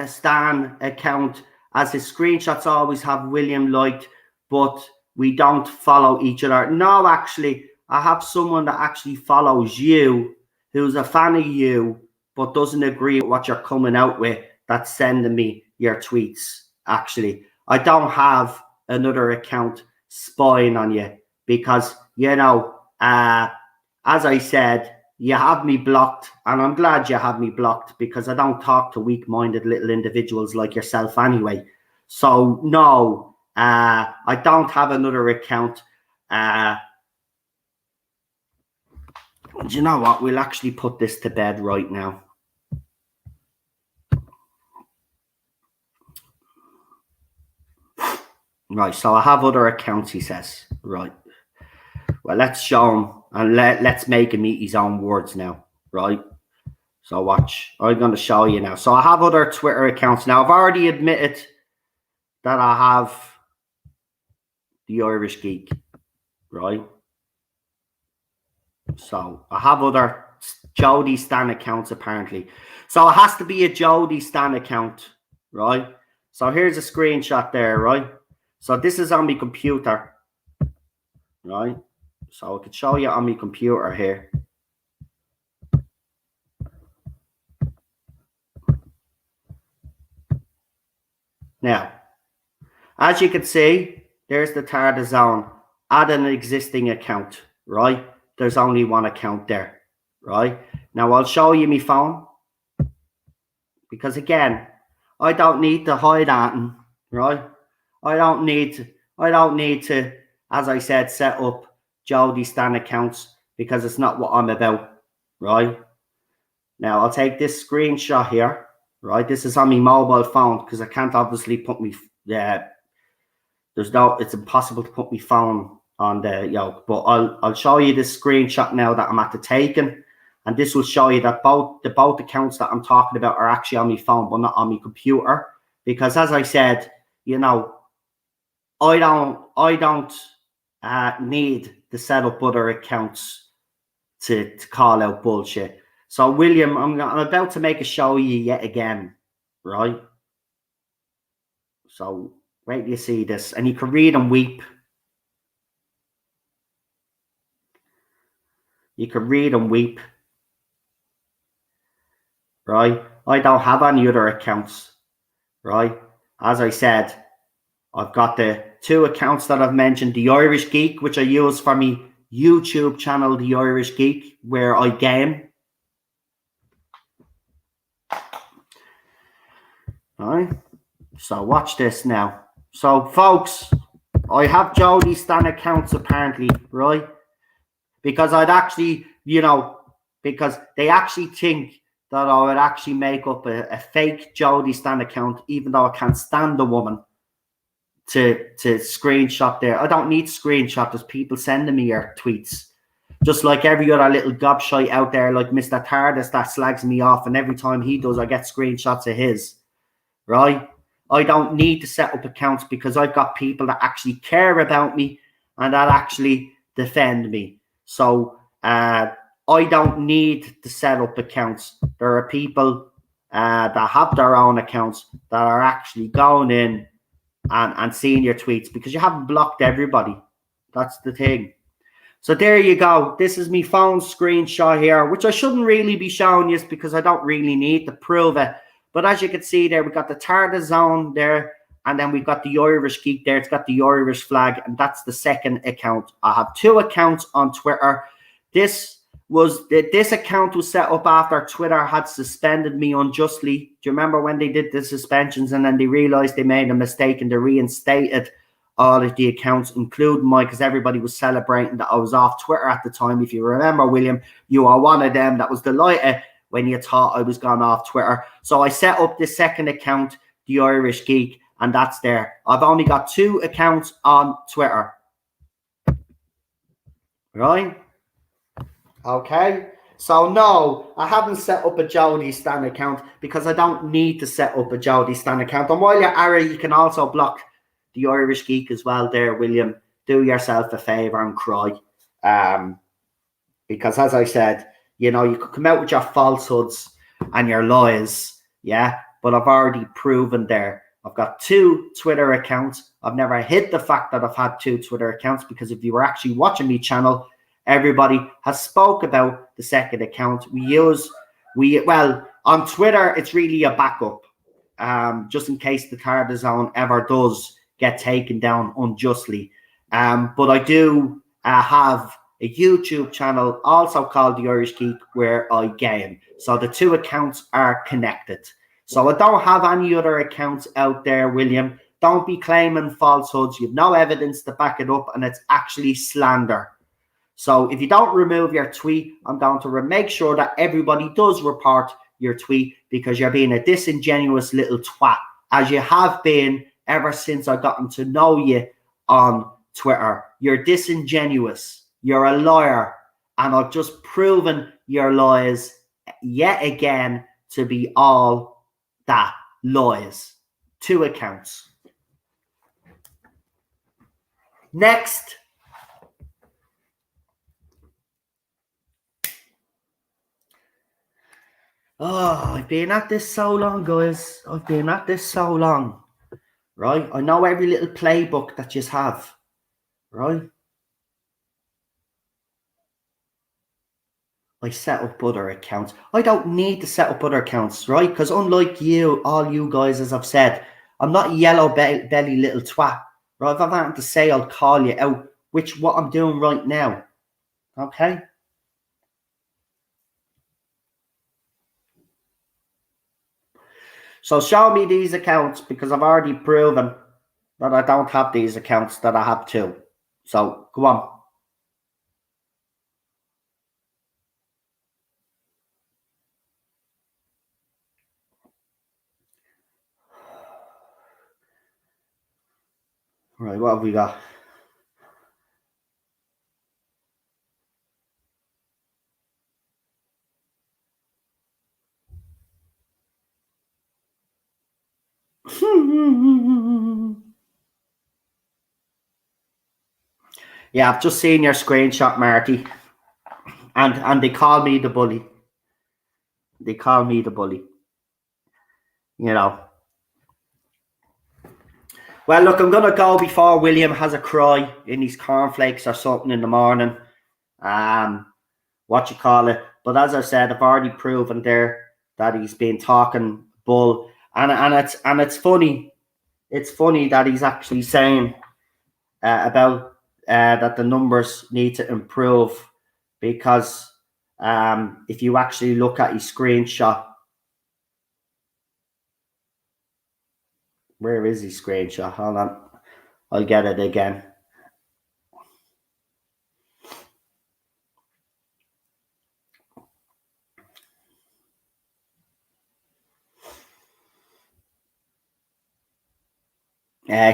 Stan account, as his screenshots always have William liked, but we don't follow each other. No, actually, I have someone that actually follows you, who's a fan of you, but doesn't agree with what you're coming out with, that's sending me your tweets, actually. I don't have another account spying on you because, you know, as I said, you have me blocked, and I'm glad you have me blocked because I don't talk to weak-minded little individuals like yourself anyway. So, no, I don't have another account. Do you know what? We'll actually put this to bed right now. Right, so I have other accounts, he says. Right. Well, let's show him, and let's make him eat his own words now, right? So watch. I'm going to show you now. So I have other Twitter accounts. Now, I've already admitted that I have the Irish Geek, right? So I have other Jody Stan accounts, apparently. So it has to be a Jody Stan account, right? So here's a screenshot there, right? So this is on my computer, right? So I could show you on my computer here. Now, as you can see, there's the Tarda Zone. Add an existing account, right? There's only one account there, right? Now, I'll show you my phone. Because again, I don't need to hide that, right? I don't need to, as I said, set up Jody Stan accounts because it's not what I'm about, right? Now, I'll take this screenshot here, right? This is on my mobile phone because I can't obviously put me, it's impossible to put my phone on the yoke, but I'll show you this screenshot now that I'm at the taking, and this will show you that both accounts that I'm talking about are actually on my phone, but not on my computer, because as I said, you know, I don't need to set up other accounts to call out bullshit. So William, I'm about to make a show you yet again, right? So wait till you see this, and you can read and weep. You can read and weep, right? I don't have any other accounts, right? As I said, I've got the two accounts that I've mentioned, the Irish Geek, which I use for my YouTube channel, the Irish Geek, where I game. All right, so watch this now. So folks, I have Jody Stan accounts apparently, right? Because I'd actually, you know, because they actually think that I would actually make up a fake Jody Stan account, even though I can't stand the woman, to screenshot there. I don't need screenshot. There's people sending me your tweets. Just like every other little gobshite out there, like Mr. Tardis that slags me off, and every time he does, I get screenshots of his, right? I don't need to set up accounts because I've got people that actually care about me and that actually defend me. So I don't need to set up accounts. There are people that have their own accounts that are actually going in and seeing your tweets because you haven't blocked everybody. That's the thing. So there you go. This is my phone screenshot here, which I shouldn't really be showing you because I don't really need to prove it. But as you can see there, we've got the Tarda Zone there, and then we've got the Irish Geek there. It's got the Irish flag, and that's the second account. I have two accounts on Twitter. This account was set up after Twitter had suspended me unjustly. Do you remember when they did the suspensions and then they realized they made a mistake and they reinstated all of the accounts, including mine, because everybody was celebrating that I was off Twitter at the time. If you remember, William, you are one of them that was delighted when you thought I was gone off Twitter. So I set up this second account, the Irish Geek, and that's there. I've only got two accounts on Twitter. Right? Okay. So no, I haven't set up a Jody Stan account because I don't need to set up a Jody Stan account. And while you're at it, you can also block the Irish Geek as well there, William. Do yourself a favour and cry. Because as I said, you could come out with your falsehoods and your lies, yeah? But I've already proven there. I've got two Twitter accounts. I've never hid the fact that I've had two Twitter accounts because if you were actually watching my channel, everybody has spoke about the second account. Well, on Twitter, it's really a backup. Just in case the Tarda Zone ever does get taken down unjustly. But I do have a YouTube channel also called The Irish Geek where I game. So the two accounts are connected. So I don't have any other accounts out there, William. Don't be claiming falsehoods. You've no evidence to back it up and it's actually slander. So if you don't remove your tweet, I'm going to make sure that everybody does report your tweet because you're being a disingenuous little twat, as you have been ever since I've gotten to know you on Twitter. You're disingenuous. You're a liar. And I've just proven your lies yet again to be all that, lies. Two accounts. Next. Oh, I've been at this so long, guys. I've been at this so long. Right? I know every little playbook that you have. Right? I set up other accounts. I don't need to set up other accounts, right? Because unlike you, all you guys, as I've said, I'm not a yellow belly little twat. Right? If I've anything to say, I'll call you out, what I'm doing right now. Okay? So show me these accounts because I've already proven that I don't have these accounts, that I have two. So go on. Right, what have we got? Yeah, I've just seen your screenshot, Marty. And they call me the bully. They call me the bully. You know. Well, look, I'm going to go before William has a cry in his cornflakes or something in the morning. What you call it. But as I said, I've already proven there that he's been talking bull. And it's funny. It's funny that he's actually saying about that the numbers need to improve because if you actually look at his screenshot, where is his screenshot? Hold on, I'll get it again.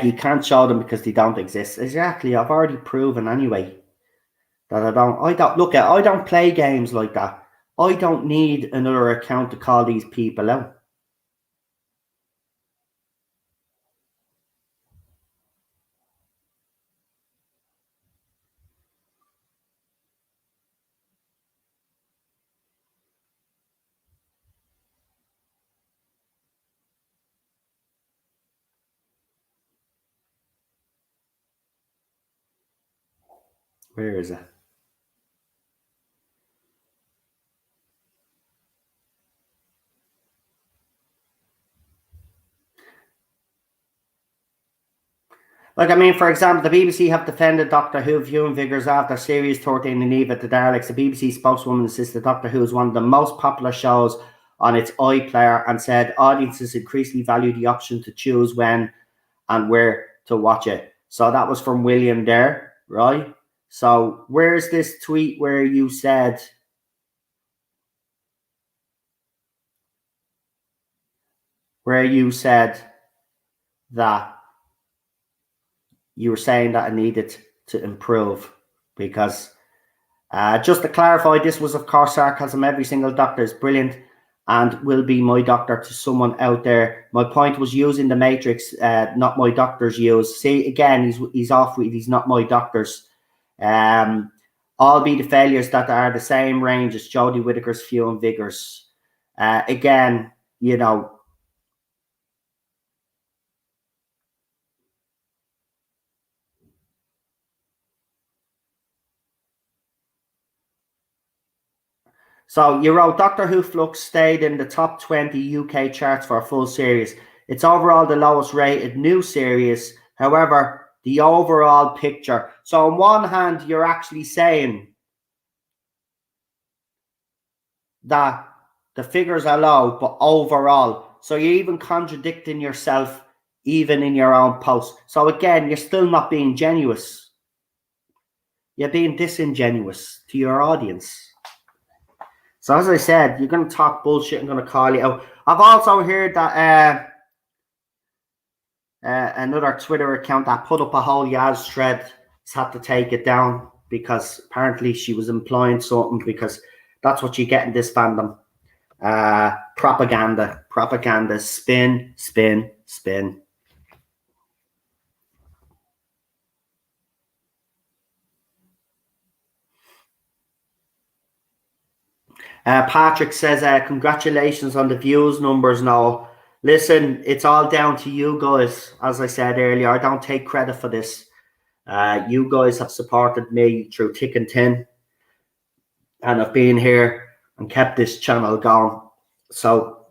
He can't show them because they don't exist. Exactly, I've already proven anyway that I don't play games like that. I don't need another account to call these people out. Where is it? Like, I mean, for example, the BBC have defended Doctor Who viewing figures after Series 13 in Eve at the Daleks. The BBC spokeswoman insisted Doctor Who is one of the most popular shows on its iPlayer and said audiences increasingly value the option to choose when and where to watch it. So that was from William there, right? So where's this tweet where you said that you were saying that it needed to improve? Because just to clarify, this was of course sarcasm. Every single doctor is brilliant and will be my doctor to someone out there. My point was using the matrix, not my doctor's use. See, again, he's off with he's not my doctor's. All be the failures that are the same range as Jodie Whittaker's few and vigors. Again, you know. So you wrote Doctor Who Flux stayed in the top 20 UK charts for a full series. It's overall the lowest rated new series. However, the overall picture. So on one hand, you're actually saying that the figures are low, but overall. So you're even contradicting yourself even in your own post. So again, you're still not being genuine. You're being disingenuous to your audience. So as I said, you're going to talk bullshit. I'm going to call you out. I've also heard that another Twitter account that put up a whole Yaz thread has had to take it down because apparently she was implying something, because that's what you get in this fandom. Propaganda, spin, spin, spin. Patrick says, congratulations on the views numbers now. Listen, it's all down to you guys. As I said earlier, I don't take credit for this. You guys have supported me through thick and thin, and I've been here and kept this channel going. So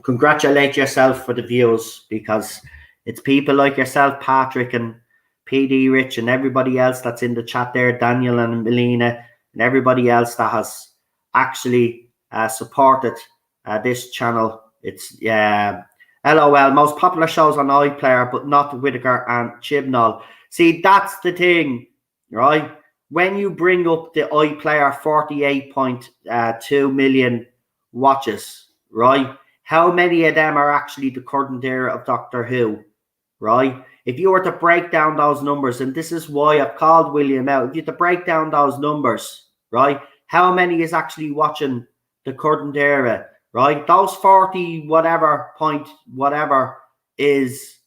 congratulate yourself for the views, because it's people like yourself, Patrick, and PD Rich, and everybody else that's in the chat there, Daniel and Melina, and everybody else that has actually supported this channel. It's LOL, most popular shows on iPlayer, but not Whittaker and Chibnall. See, that's the thing, right? When you bring up the iPlayer 48.2 million watches, right? How many of them are actually the current era of Doctor Who, right? If you were to break down those numbers, and this is why I've called William out, if you had to break down those numbers, right? How many is actually watching the current era, right? Those 40 whatever point whatever is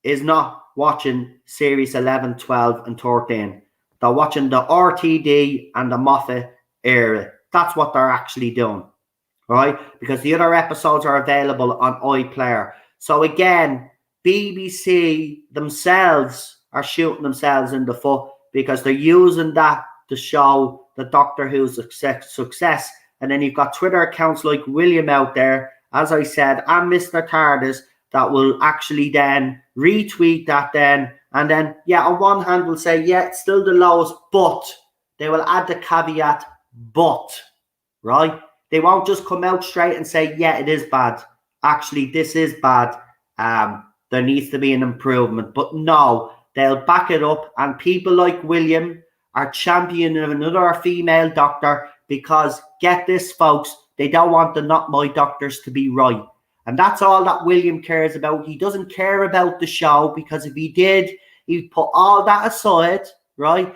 not watching series 11, 12 and 13. They're watching the RTD and the Moffat era. That's what they're actually doing, right? Because the other episodes are available on iPlayer. So again, BBC themselves are shooting themselves in the foot, because they're using that to show the Doctor Who's success. And then you've got Twitter accounts like William out there, as I said, and Mr. TARDIS, that will actually then retweet that then. And then, yeah, on one hand will say, yeah, it's still the lowest, but they will add the caveat, but, right? They won't just come out straight and say, yeah, it is bad. Actually, this is bad. There needs to be an improvement. But no, they'll back it up. And people like William are championing another female doctor, because, get this, folks, they don't want the not my doctors to be right. And that's all that William cares about. He doesn't care about the show, because if he did, he'd put all that aside, right?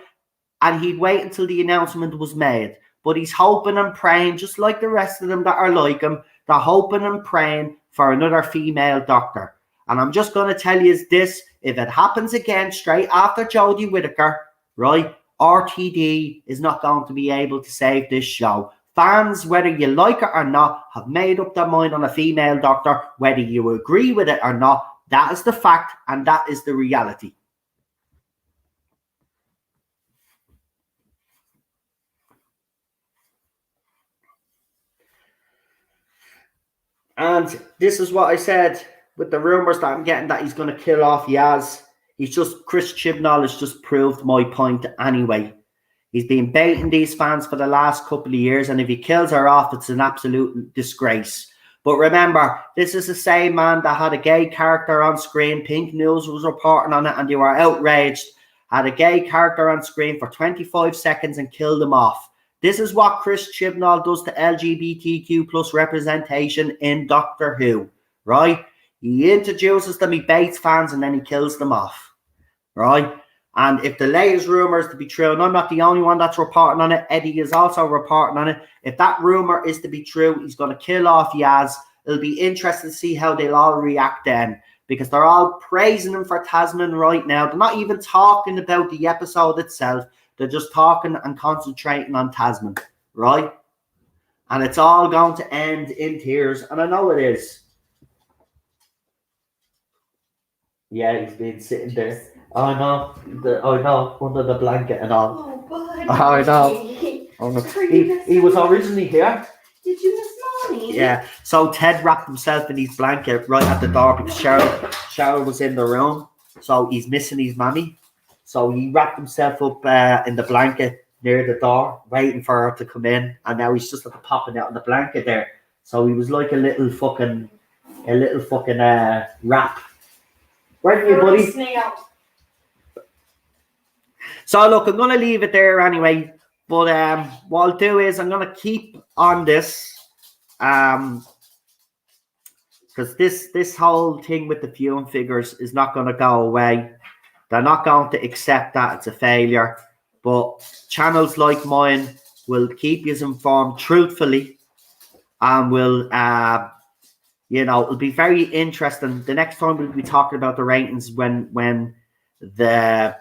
And he'd wait until the announcement was made. But he's hoping and praying, just like the rest of them that are like him, they're hoping and praying for another female doctor. And I'm just going to tell you this, if it happens again straight after Jodie Whittaker, right, RTD is not going to be able to save this show. Fans, whether you like it or not, have made up their mind on a female doctor, whether you agree with it or not. That is the fact, and that is the reality. And this is what I said with the rumours that I'm getting that he's going to kill off Yaz. He's just, Chris Chibnall has just proved my point anyway. He's been baiting these fans for the last couple of years, and if he kills her off, it's an absolute disgrace. But remember, this is the same man that had a gay character on screen. Pink News was reporting on it, and they were outraged. Had a gay character on screen for 25 seconds and killed him off. This is what Chris Chibnall does to LGBTQ plus representation in Doctor Who, right? He introduces them, he baits fans, and then he kills them off, right? And if the latest rumour is to be true, and I'm not the only one that's reporting on it, Eddie is also reporting on it. If that rumour is to be true, he's going to kill off Yaz. It'll be interesting to see how they'll all react then, because they're all praising him for Tasman right now. They're not even talking about the episode itself. They're just talking and concentrating on Tasman, right? And it's all going to end in tears, and I know it is. Yeah, he's been sitting there. I know, under the blanket and all. Oh, buddy. I know. Oh, no. He was originally here. Did you miss Mommy? Yeah. So Ted wrapped himself in his blanket right at the door because Cheryl was in the room. So he's missing his mommy. So he wrapped himself up in the blanket near the door, waiting for her to come in. And now he's just like popping out in the blanket there. So he was like a little fucking wrap. Right here, buddy. Snail. So look, I'm gonna leave it there anyway. But what I'll do is I'm gonna keep on this, because this whole thing with the viewing figures is not gonna go away. They're not going to accept that it's a failure. But channels like mine will keep you informed truthfully, and will it'll be very interesting. The next time we'll be talking about the ratings when the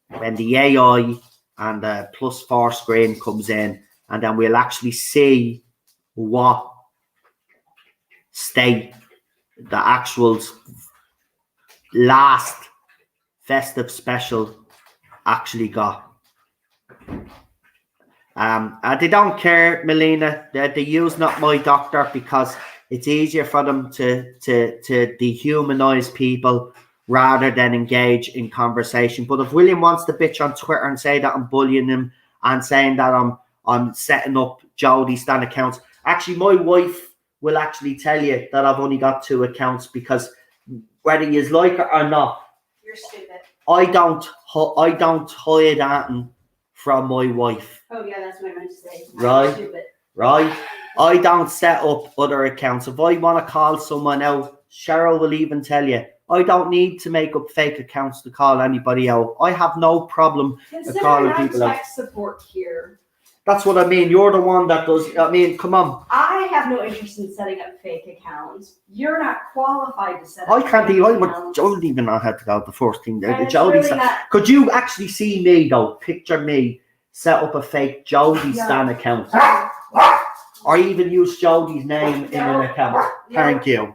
when the AI and the +4 screen comes in, and then we'll actually see what state the actual last festive special actually got. They don't care, Melina. They use Not My Doctor because it's easier for them to dehumanize people rather than engage in conversation. But if William wants to bitch on Twitter and say that I'm bullying him and saying that I'm setting up Jodie Stan accounts, actually my wife will actually tell you that I've only got 2 accounts, because whether you like it or not, you're stupid. I don't hide anything from my wife. Oh yeah, that's what I meant to say. Right. Stupid. Right? I don't set up other accounts. If I want to call someone out, Cheryl will even tell you, I don't need to make up fake accounts to call anybody out. I have no problem calling people out. Tech support here. That's what I mean. You're the one that does. I mean, come on. I have no interest in setting up fake accounts. You're not qualified to set up I can't fake even. accounts. I wouldn't even know how to go the first thing there. And it's Jodie really Stan. not- Could you actually see me though? Picture me set up a fake Jodie Stan account, or even use Jodie's name in an account. Thank you.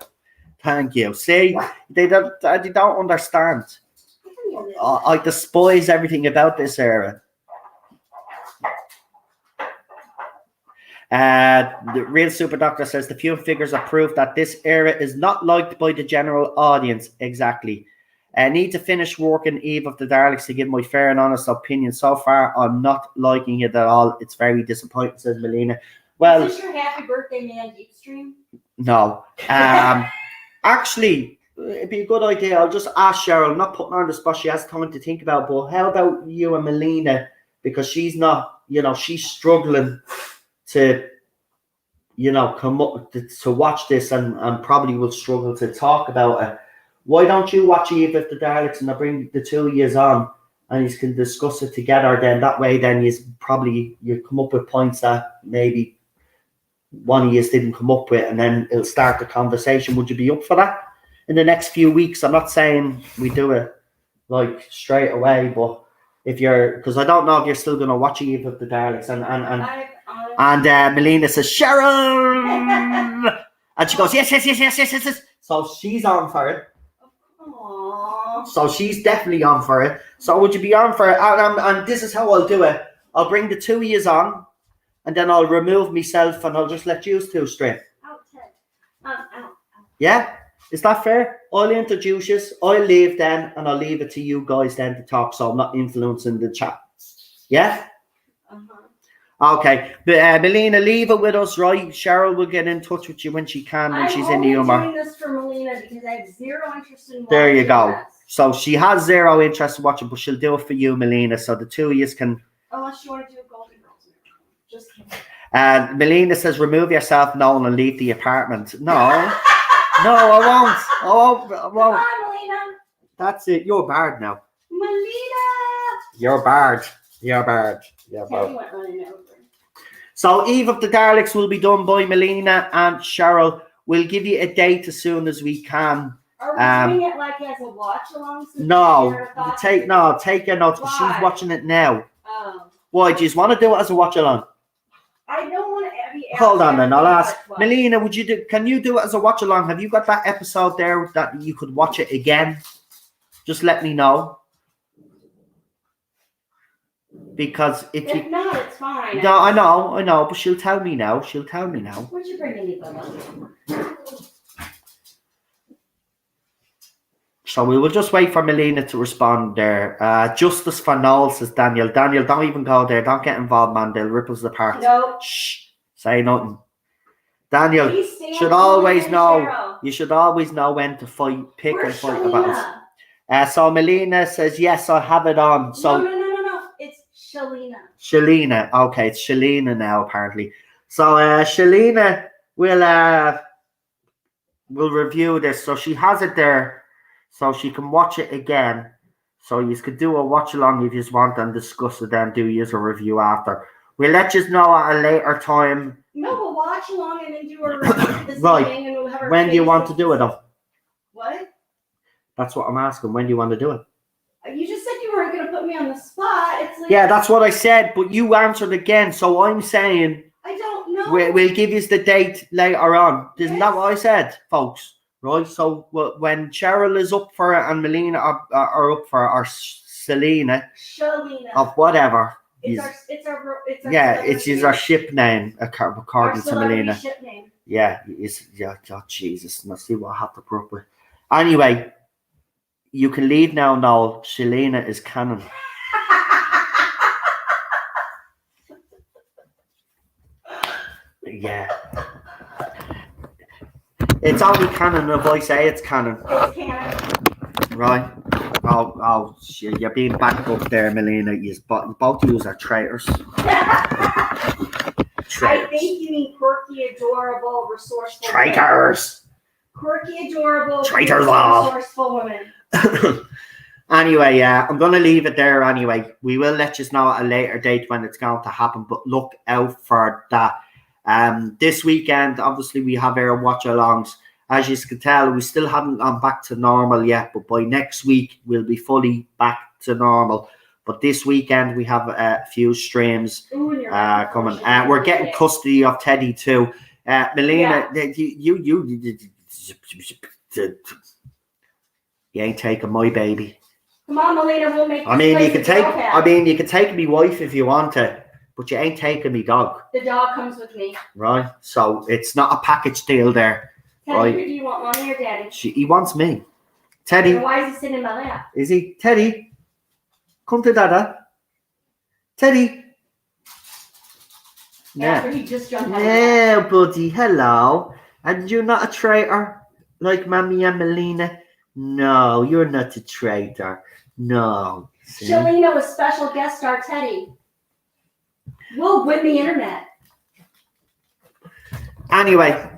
Thank you. See, they don't understand. I despise everything about this era. The real Super Doctor says the few figures are proof that this era is not liked by the general audience. Exactly. I need to finish working Eve of the Daleks to give my fair and honest opinion. So far, I'm not liking it at all. It's very disappointing, says Melina. Well, is this your happy birthday man deep stream? No. Actually, it'd be a good idea. I'll just ask Cheryl. I'm not putting her on the spot. She has time to think about. But how about you and Melina? Because she's not, she's struggling to, come up to watch this and probably will struggle to talk about it. Why don't you watch Eve of the Daleks and I bring the 2 years on and you can discuss it together? Then that way, then you come up with points that maybe one of you didn't come up with, and then it'll start the conversation. Would you be up for that in the next few weeks? I'm not saying we do it like straight away, but if you're, because I don't know if you're still going to watch Eve of the Daleks, and Melina says Cheryl, and she goes yes. So she's on for it. Aww. So she's definitely on for it. So would you be on for it? And this is how I'll do it. I'll bring the 2 years on. And then I'll remove myself and I'll just let you two straight. Out, Ted. Out. Yeah? Is that fair? I'll introduce you. I'll leave then, and I'll leave it to you guys then to talk, so I'm not influencing the chat. Yeah? Okay. But, Melina, leave it with us, right? Cheryl will get in touch with you when she can, when she's in the humor. I'm only doing this for Melina because I have zero interest in watching. There you go. This. So she has zero interest in watching, but she'll do it for you, Melina, so the two of you can... Unless you want to do a Golden Girls. Just kidding. Melina says, remove yourself, Nolan, and leave the apartment. No. No, I won't. I won't. Come on, Melina. That's it. You're barred now. Melina. You're barred. You're barred. You're barred. Went running over. So Eve of the Daleks will be done by Melina and Cheryl. We'll give you a date as soon as we can. Are we doing it like as a watch along? No, take your notes. She's watching it now. Oh. Why? Do you just want to do it as a watch along? I don't want to be. Hold on, then I'll ask Melina. Can you do it as a watch along? Have you got that episode there that you could watch it again? Just let me know. Because if not, it's fine. No, I know, but she'll tell me now. What you bringing me, Bubba? So we will just wait for Melina to respond there. Justice for Noel, says Daniel. Daniel, don't even go there. Don't get involved, man. They'll rip us apart. No. Shh. Say nothing. Daniel, should always know. Cheryl. You should always know when to fight, pick Where's and fight Shalina? about us. So Melina says, yes, I have it on. So No. It's Shalina. Shalina. Okay, it's Shalina now, apparently. So Shalina will review this. So she has it there. So she can watch it again. So you could do a watch along if you just want and discuss it, then do use a review after. We'll let you know at a later time. No, we'll watch along and then do a review this Right. evening and we'll have our When do you want to do it though? What? That's what I'm asking. When do you want to do it? You just said you weren't going to put me on the spot. It's like, Yeah, that's what I said, but you answered again. So I'm saying I don't know. we'll give you the date later on. Isn't that what I said, folks? Right, so when Cheryl is up for it and Melina are up for it, or Shalina of whatever. It's our it's our ship name according to Melina. Ship name. Yeah, oh, Jesus. Let's see what I have to put up with. Anyway, you can leave now, Noel. Shalina is canon. Yeah. It's only canon if I say it's canon. It's canon. Right. Oh, you're being backed up there, Melina. Both of you are traitors. I think you mean quirky, adorable, resourceful. Traitors. Quirky, adorable, traitors all. Resourceful women. Anyway, I'm going to leave it there anyway. We will let you know at a later date when it's going to happen, but look out for that. This weekend, obviously, we have our watch-alongs. As you can tell, we still haven't gone back to normal yet, but by next week, we'll be fully back to normal. But this weekend, we have a few streams coming. We're getting custody of Teddy too. Melina, you ain't taking my baby. Come on, Melina, we'll make. You can take me wife if you want to, but you ain't taking me dog. The dog comes with me. Right, so it's not a package deal there. Teddy, right. Do you want mommy or daddy? He wants me. Teddy. And why is he sitting in my lap? Is he? Teddy, come to Dada. Teddy. After he just jumped out. Yeah, buddy. Hello. And you're not a traitor like Mammy and Melina? No, you're not a traitor. No. Shalina was special guest star Teddy. We'll win the internet. Anyway,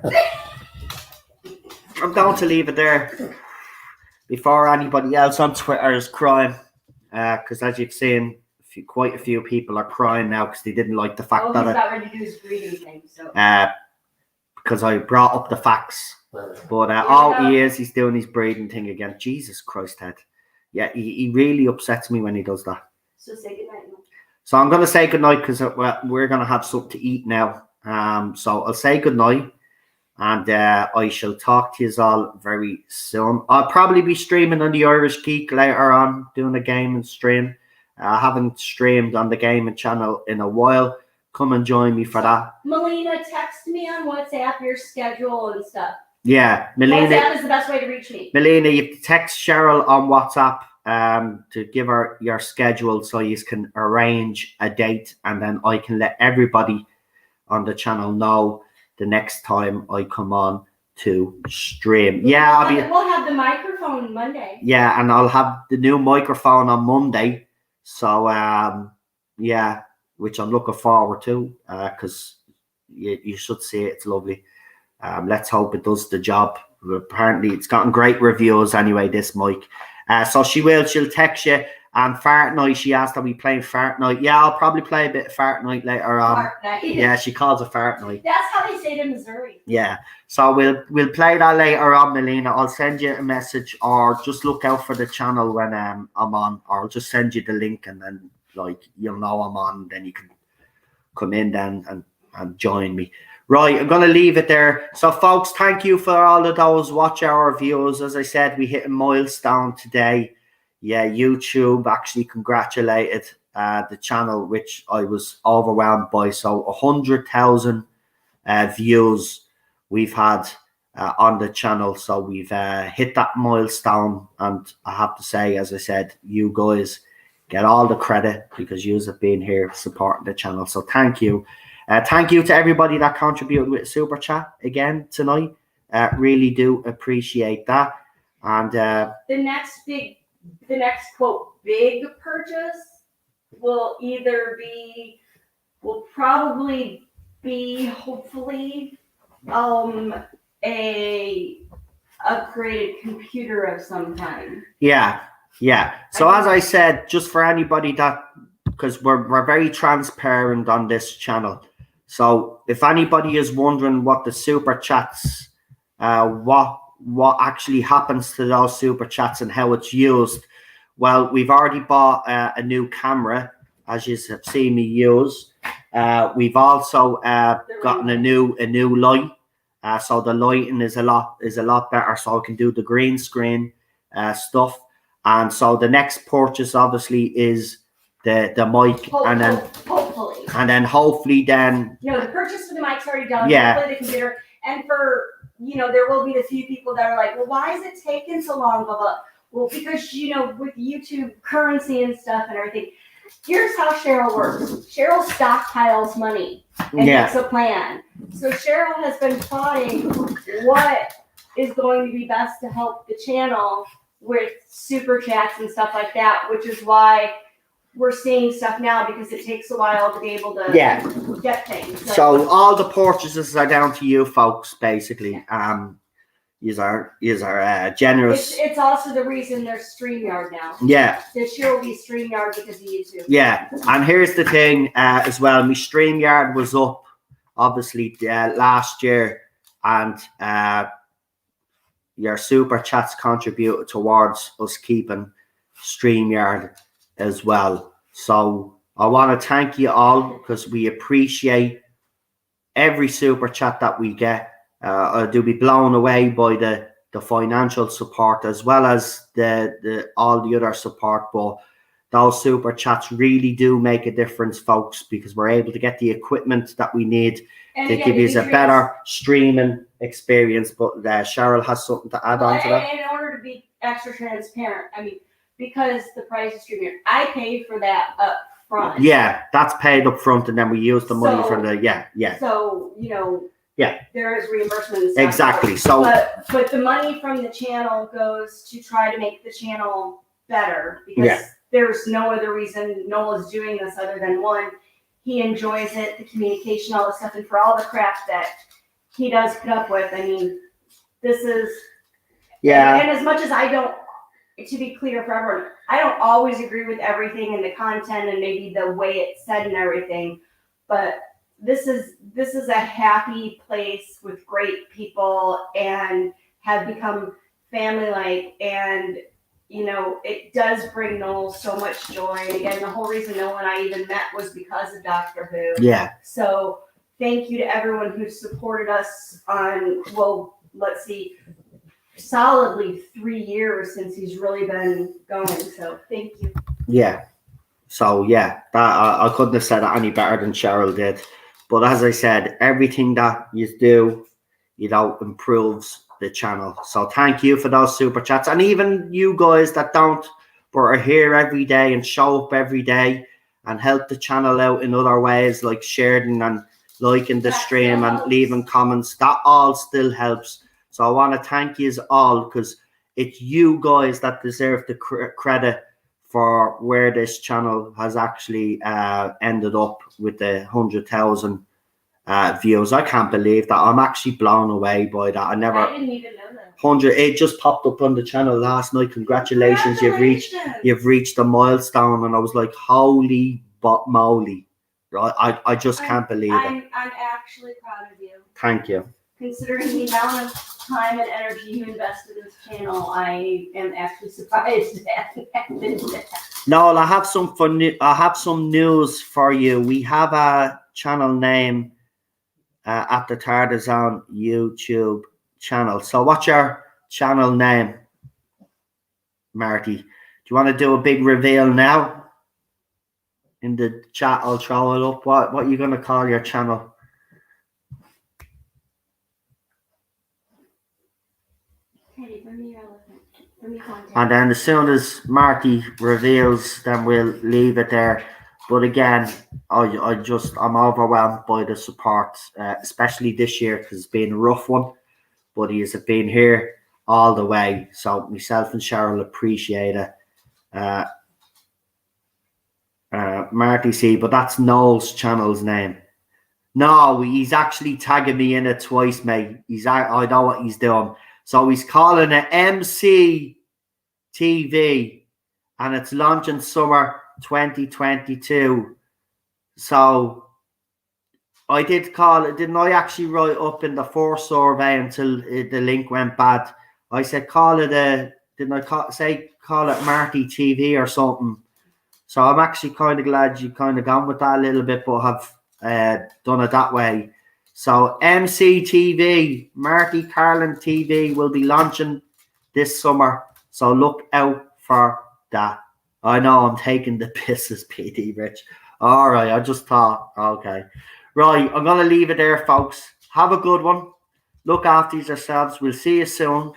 I'm going to leave it there before anybody else on Twitter is crying. Because as you've seen, quite a few people are crying now because they didn't like the fact that he's not ready to do his breathing thing. So. Because I brought up the facts. But he's doing his breathing thing again. Jesus Christ, Ted. Yeah, he really upsets me when he does that. So say goodnight. So I'm going to say goodnight because we're going to have something to eat now. So I'll say goodnight. And I shall talk to you all very soon. I'll probably be streaming on the Irish Geek later on, doing a gaming stream. I haven't streamed on the gaming channel in a while. Come and join me for that. Melina, text me on WhatsApp your schedule and stuff. Yeah, Melina. WhatsApp is the best way to reach me. Melina, you have to text Cheryl on WhatsApp to give her your schedule so you can arrange a date, and then I can let everybody on the channel know the next time I come on to stream. Yeah, we'll have the microphone Monday. Yeah, and I'll have the new microphone on Monday. So yeah, which I'm looking forward to because you should see it. It's lovely. Let's hope it does the job. Apparently, it's gotten great reviews anyway, this mic. So she'll text you. And Fart Night, she asked, are we playing Fart Night? Yeah, I'll probably play a bit of Fart Night later on. Fart Night. Yeah, she calls it Fart Night. That's how they say it in Missouri. Yeah, so we'll play that later on, Melina. I'll send you a message, or just look out for the channel when I'm on, or I'll just send you the link, and then like you'll know I'm on, then you can come in then and join me. Right, I'm going to leave it there. So, folks, thank you for all of those watch hour views. As I said, we hit a milestone today. Yeah, YouTube actually congratulated the channel, which I was overwhelmed by. So 100,000 views we've had on the channel. So we've hit that milestone. And I have to say, as I said, you guys get all the credit because you have been here supporting the channel. So thank you. Thank you to everybody that contributed with Super Chat again tonight. Really do appreciate that. And the next quote big purchase will probably be hopefully a upgraded computer of some kind. Yeah. So as I said, just for anybody that, because we're very transparent on this channel. So if anybody is wondering what the super chats, what actually happens to those super chats and how it's used, well, we've already bought a new camera, as you have seen me use. We've also gotten a new light, so the lighting is a lot better, so I can do the green screen stuff. And so the next purchase obviously is the mic, and then hopefully then the purchase for the mic's already done. Yeah. Hopefully the computer, and for there will be the few people that are like, well, why is it taking so long? Blah blah. Well, because with YouTube currency and stuff and everything, here's how Cheryl works. Cheryl stockpiles money and makes a plan. So Cheryl has been plotting what is going to be best to help the channel with super chats and stuff like that, which is why we're seeing stuff now, because it takes a while to be able to get things. So all the purchases are down to you folks, basically. These are generous. It's also the reason there's StreamYard now. Yeah. This year will be StreamYard because of YouTube. Yeah, and here's the thing as well. My StreamYard was up, obviously, last year, and your super chats contributed towards us keeping StreamYard as well. So I want to thank you all, because we appreciate every super chat that we get. I do be blown away by the financial support, as well as the all the other support. But those super chats really do make a difference, folks, because we're able to get the equipment that we need to give you a better streaming experience. But Cheryl has something to add on to that. In order to be extra transparent, I mean, because the price of StreamYard, I paid for that up front. Yeah, that's paid up front, and then we use the money for the So there is reimbursement and stuff. Exactly. So, but the money from the channel goes to try to make the channel better, because there's no other reason Noel is doing this other than, one, he enjoys it, the communication, all the stuff, and for all the crap that he does put up with. I mean, this is and as much as I don't, to be clear for everyone, I don't always agree with everything and the content and maybe the way it's said and everything, but this is a happy place with great people and have become family-like, and it does bring Noel so much joy. And again, the whole reason Noel and I even met was because of Doctor Who. Yeah. So thank you to everyone who supported us on, let's see, solidly 3 years since he's really been going. So thank you. Yeah. So that I couldn't have said it any better than Cheryl did. But as I said, everything that you do, improves the channel. So thank you for those super chats. And even you guys that don't, but are here every day and show up every day and help the channel out in other ways, like sharing and liking the stream and leaving comments. That all still helps. So I want to thank you all, because it's you guys that deserve the credit for where this channel has actually ended up with the 100,000 views. I can't believe that. I'm actually blown away by that. I didn't even know that. 100. It just popped up on the channel last night. Congratulations. You've reached the milestone, and I was like, holy moly. Right? I just can't believe it. I'm actually proud of you. Thank you. Considering the amount of time and energy you invested in this channel, I am actually surprised that. No, I have some fun. I have some news for you. We have a channel name at the Tarzan YouTube channel. So what's your channel name, Marty? Do you want to do a big reveal now? In the chat, I'll throw it up. What are you going to call your channel? And then as soon as Marty reveals, then we'll leave it there. But again, I'm overwhelmed by the support, especially this year, because it's been a rough one. But he has been here all the way. So myself and Cheryl appreciate it. Marty C, but that's Noel's channel's name. No, he's actually tagging me in it twice, mate. I know what he's doing. So he's calling it MC TV, and it's launching summer 2022. So I did call it, didn't I actually write up in the first survey until the link went bad? I said call it call it Marty TV or something. So I'm actually kind of glad you kind of gone with that a little bit, but have done it that way. So MCTV, Marty Carlin TV, will be launching this summer. So look out for that. I know I'm taking the pisses, PD Rich. All right, I just thought, okay. Right, I'm going to leave it there, folks. Have a good one. Look after yourselves. We'll see you soon.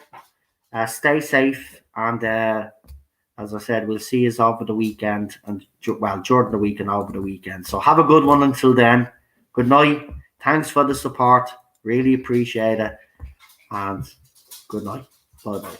Stay safe. And as I said, we'll see you over the weekend. And during the week and over the weekend. So have a good one until then. Good night. Thanks for the support. Really appreciate it. And good night. Bye-bye.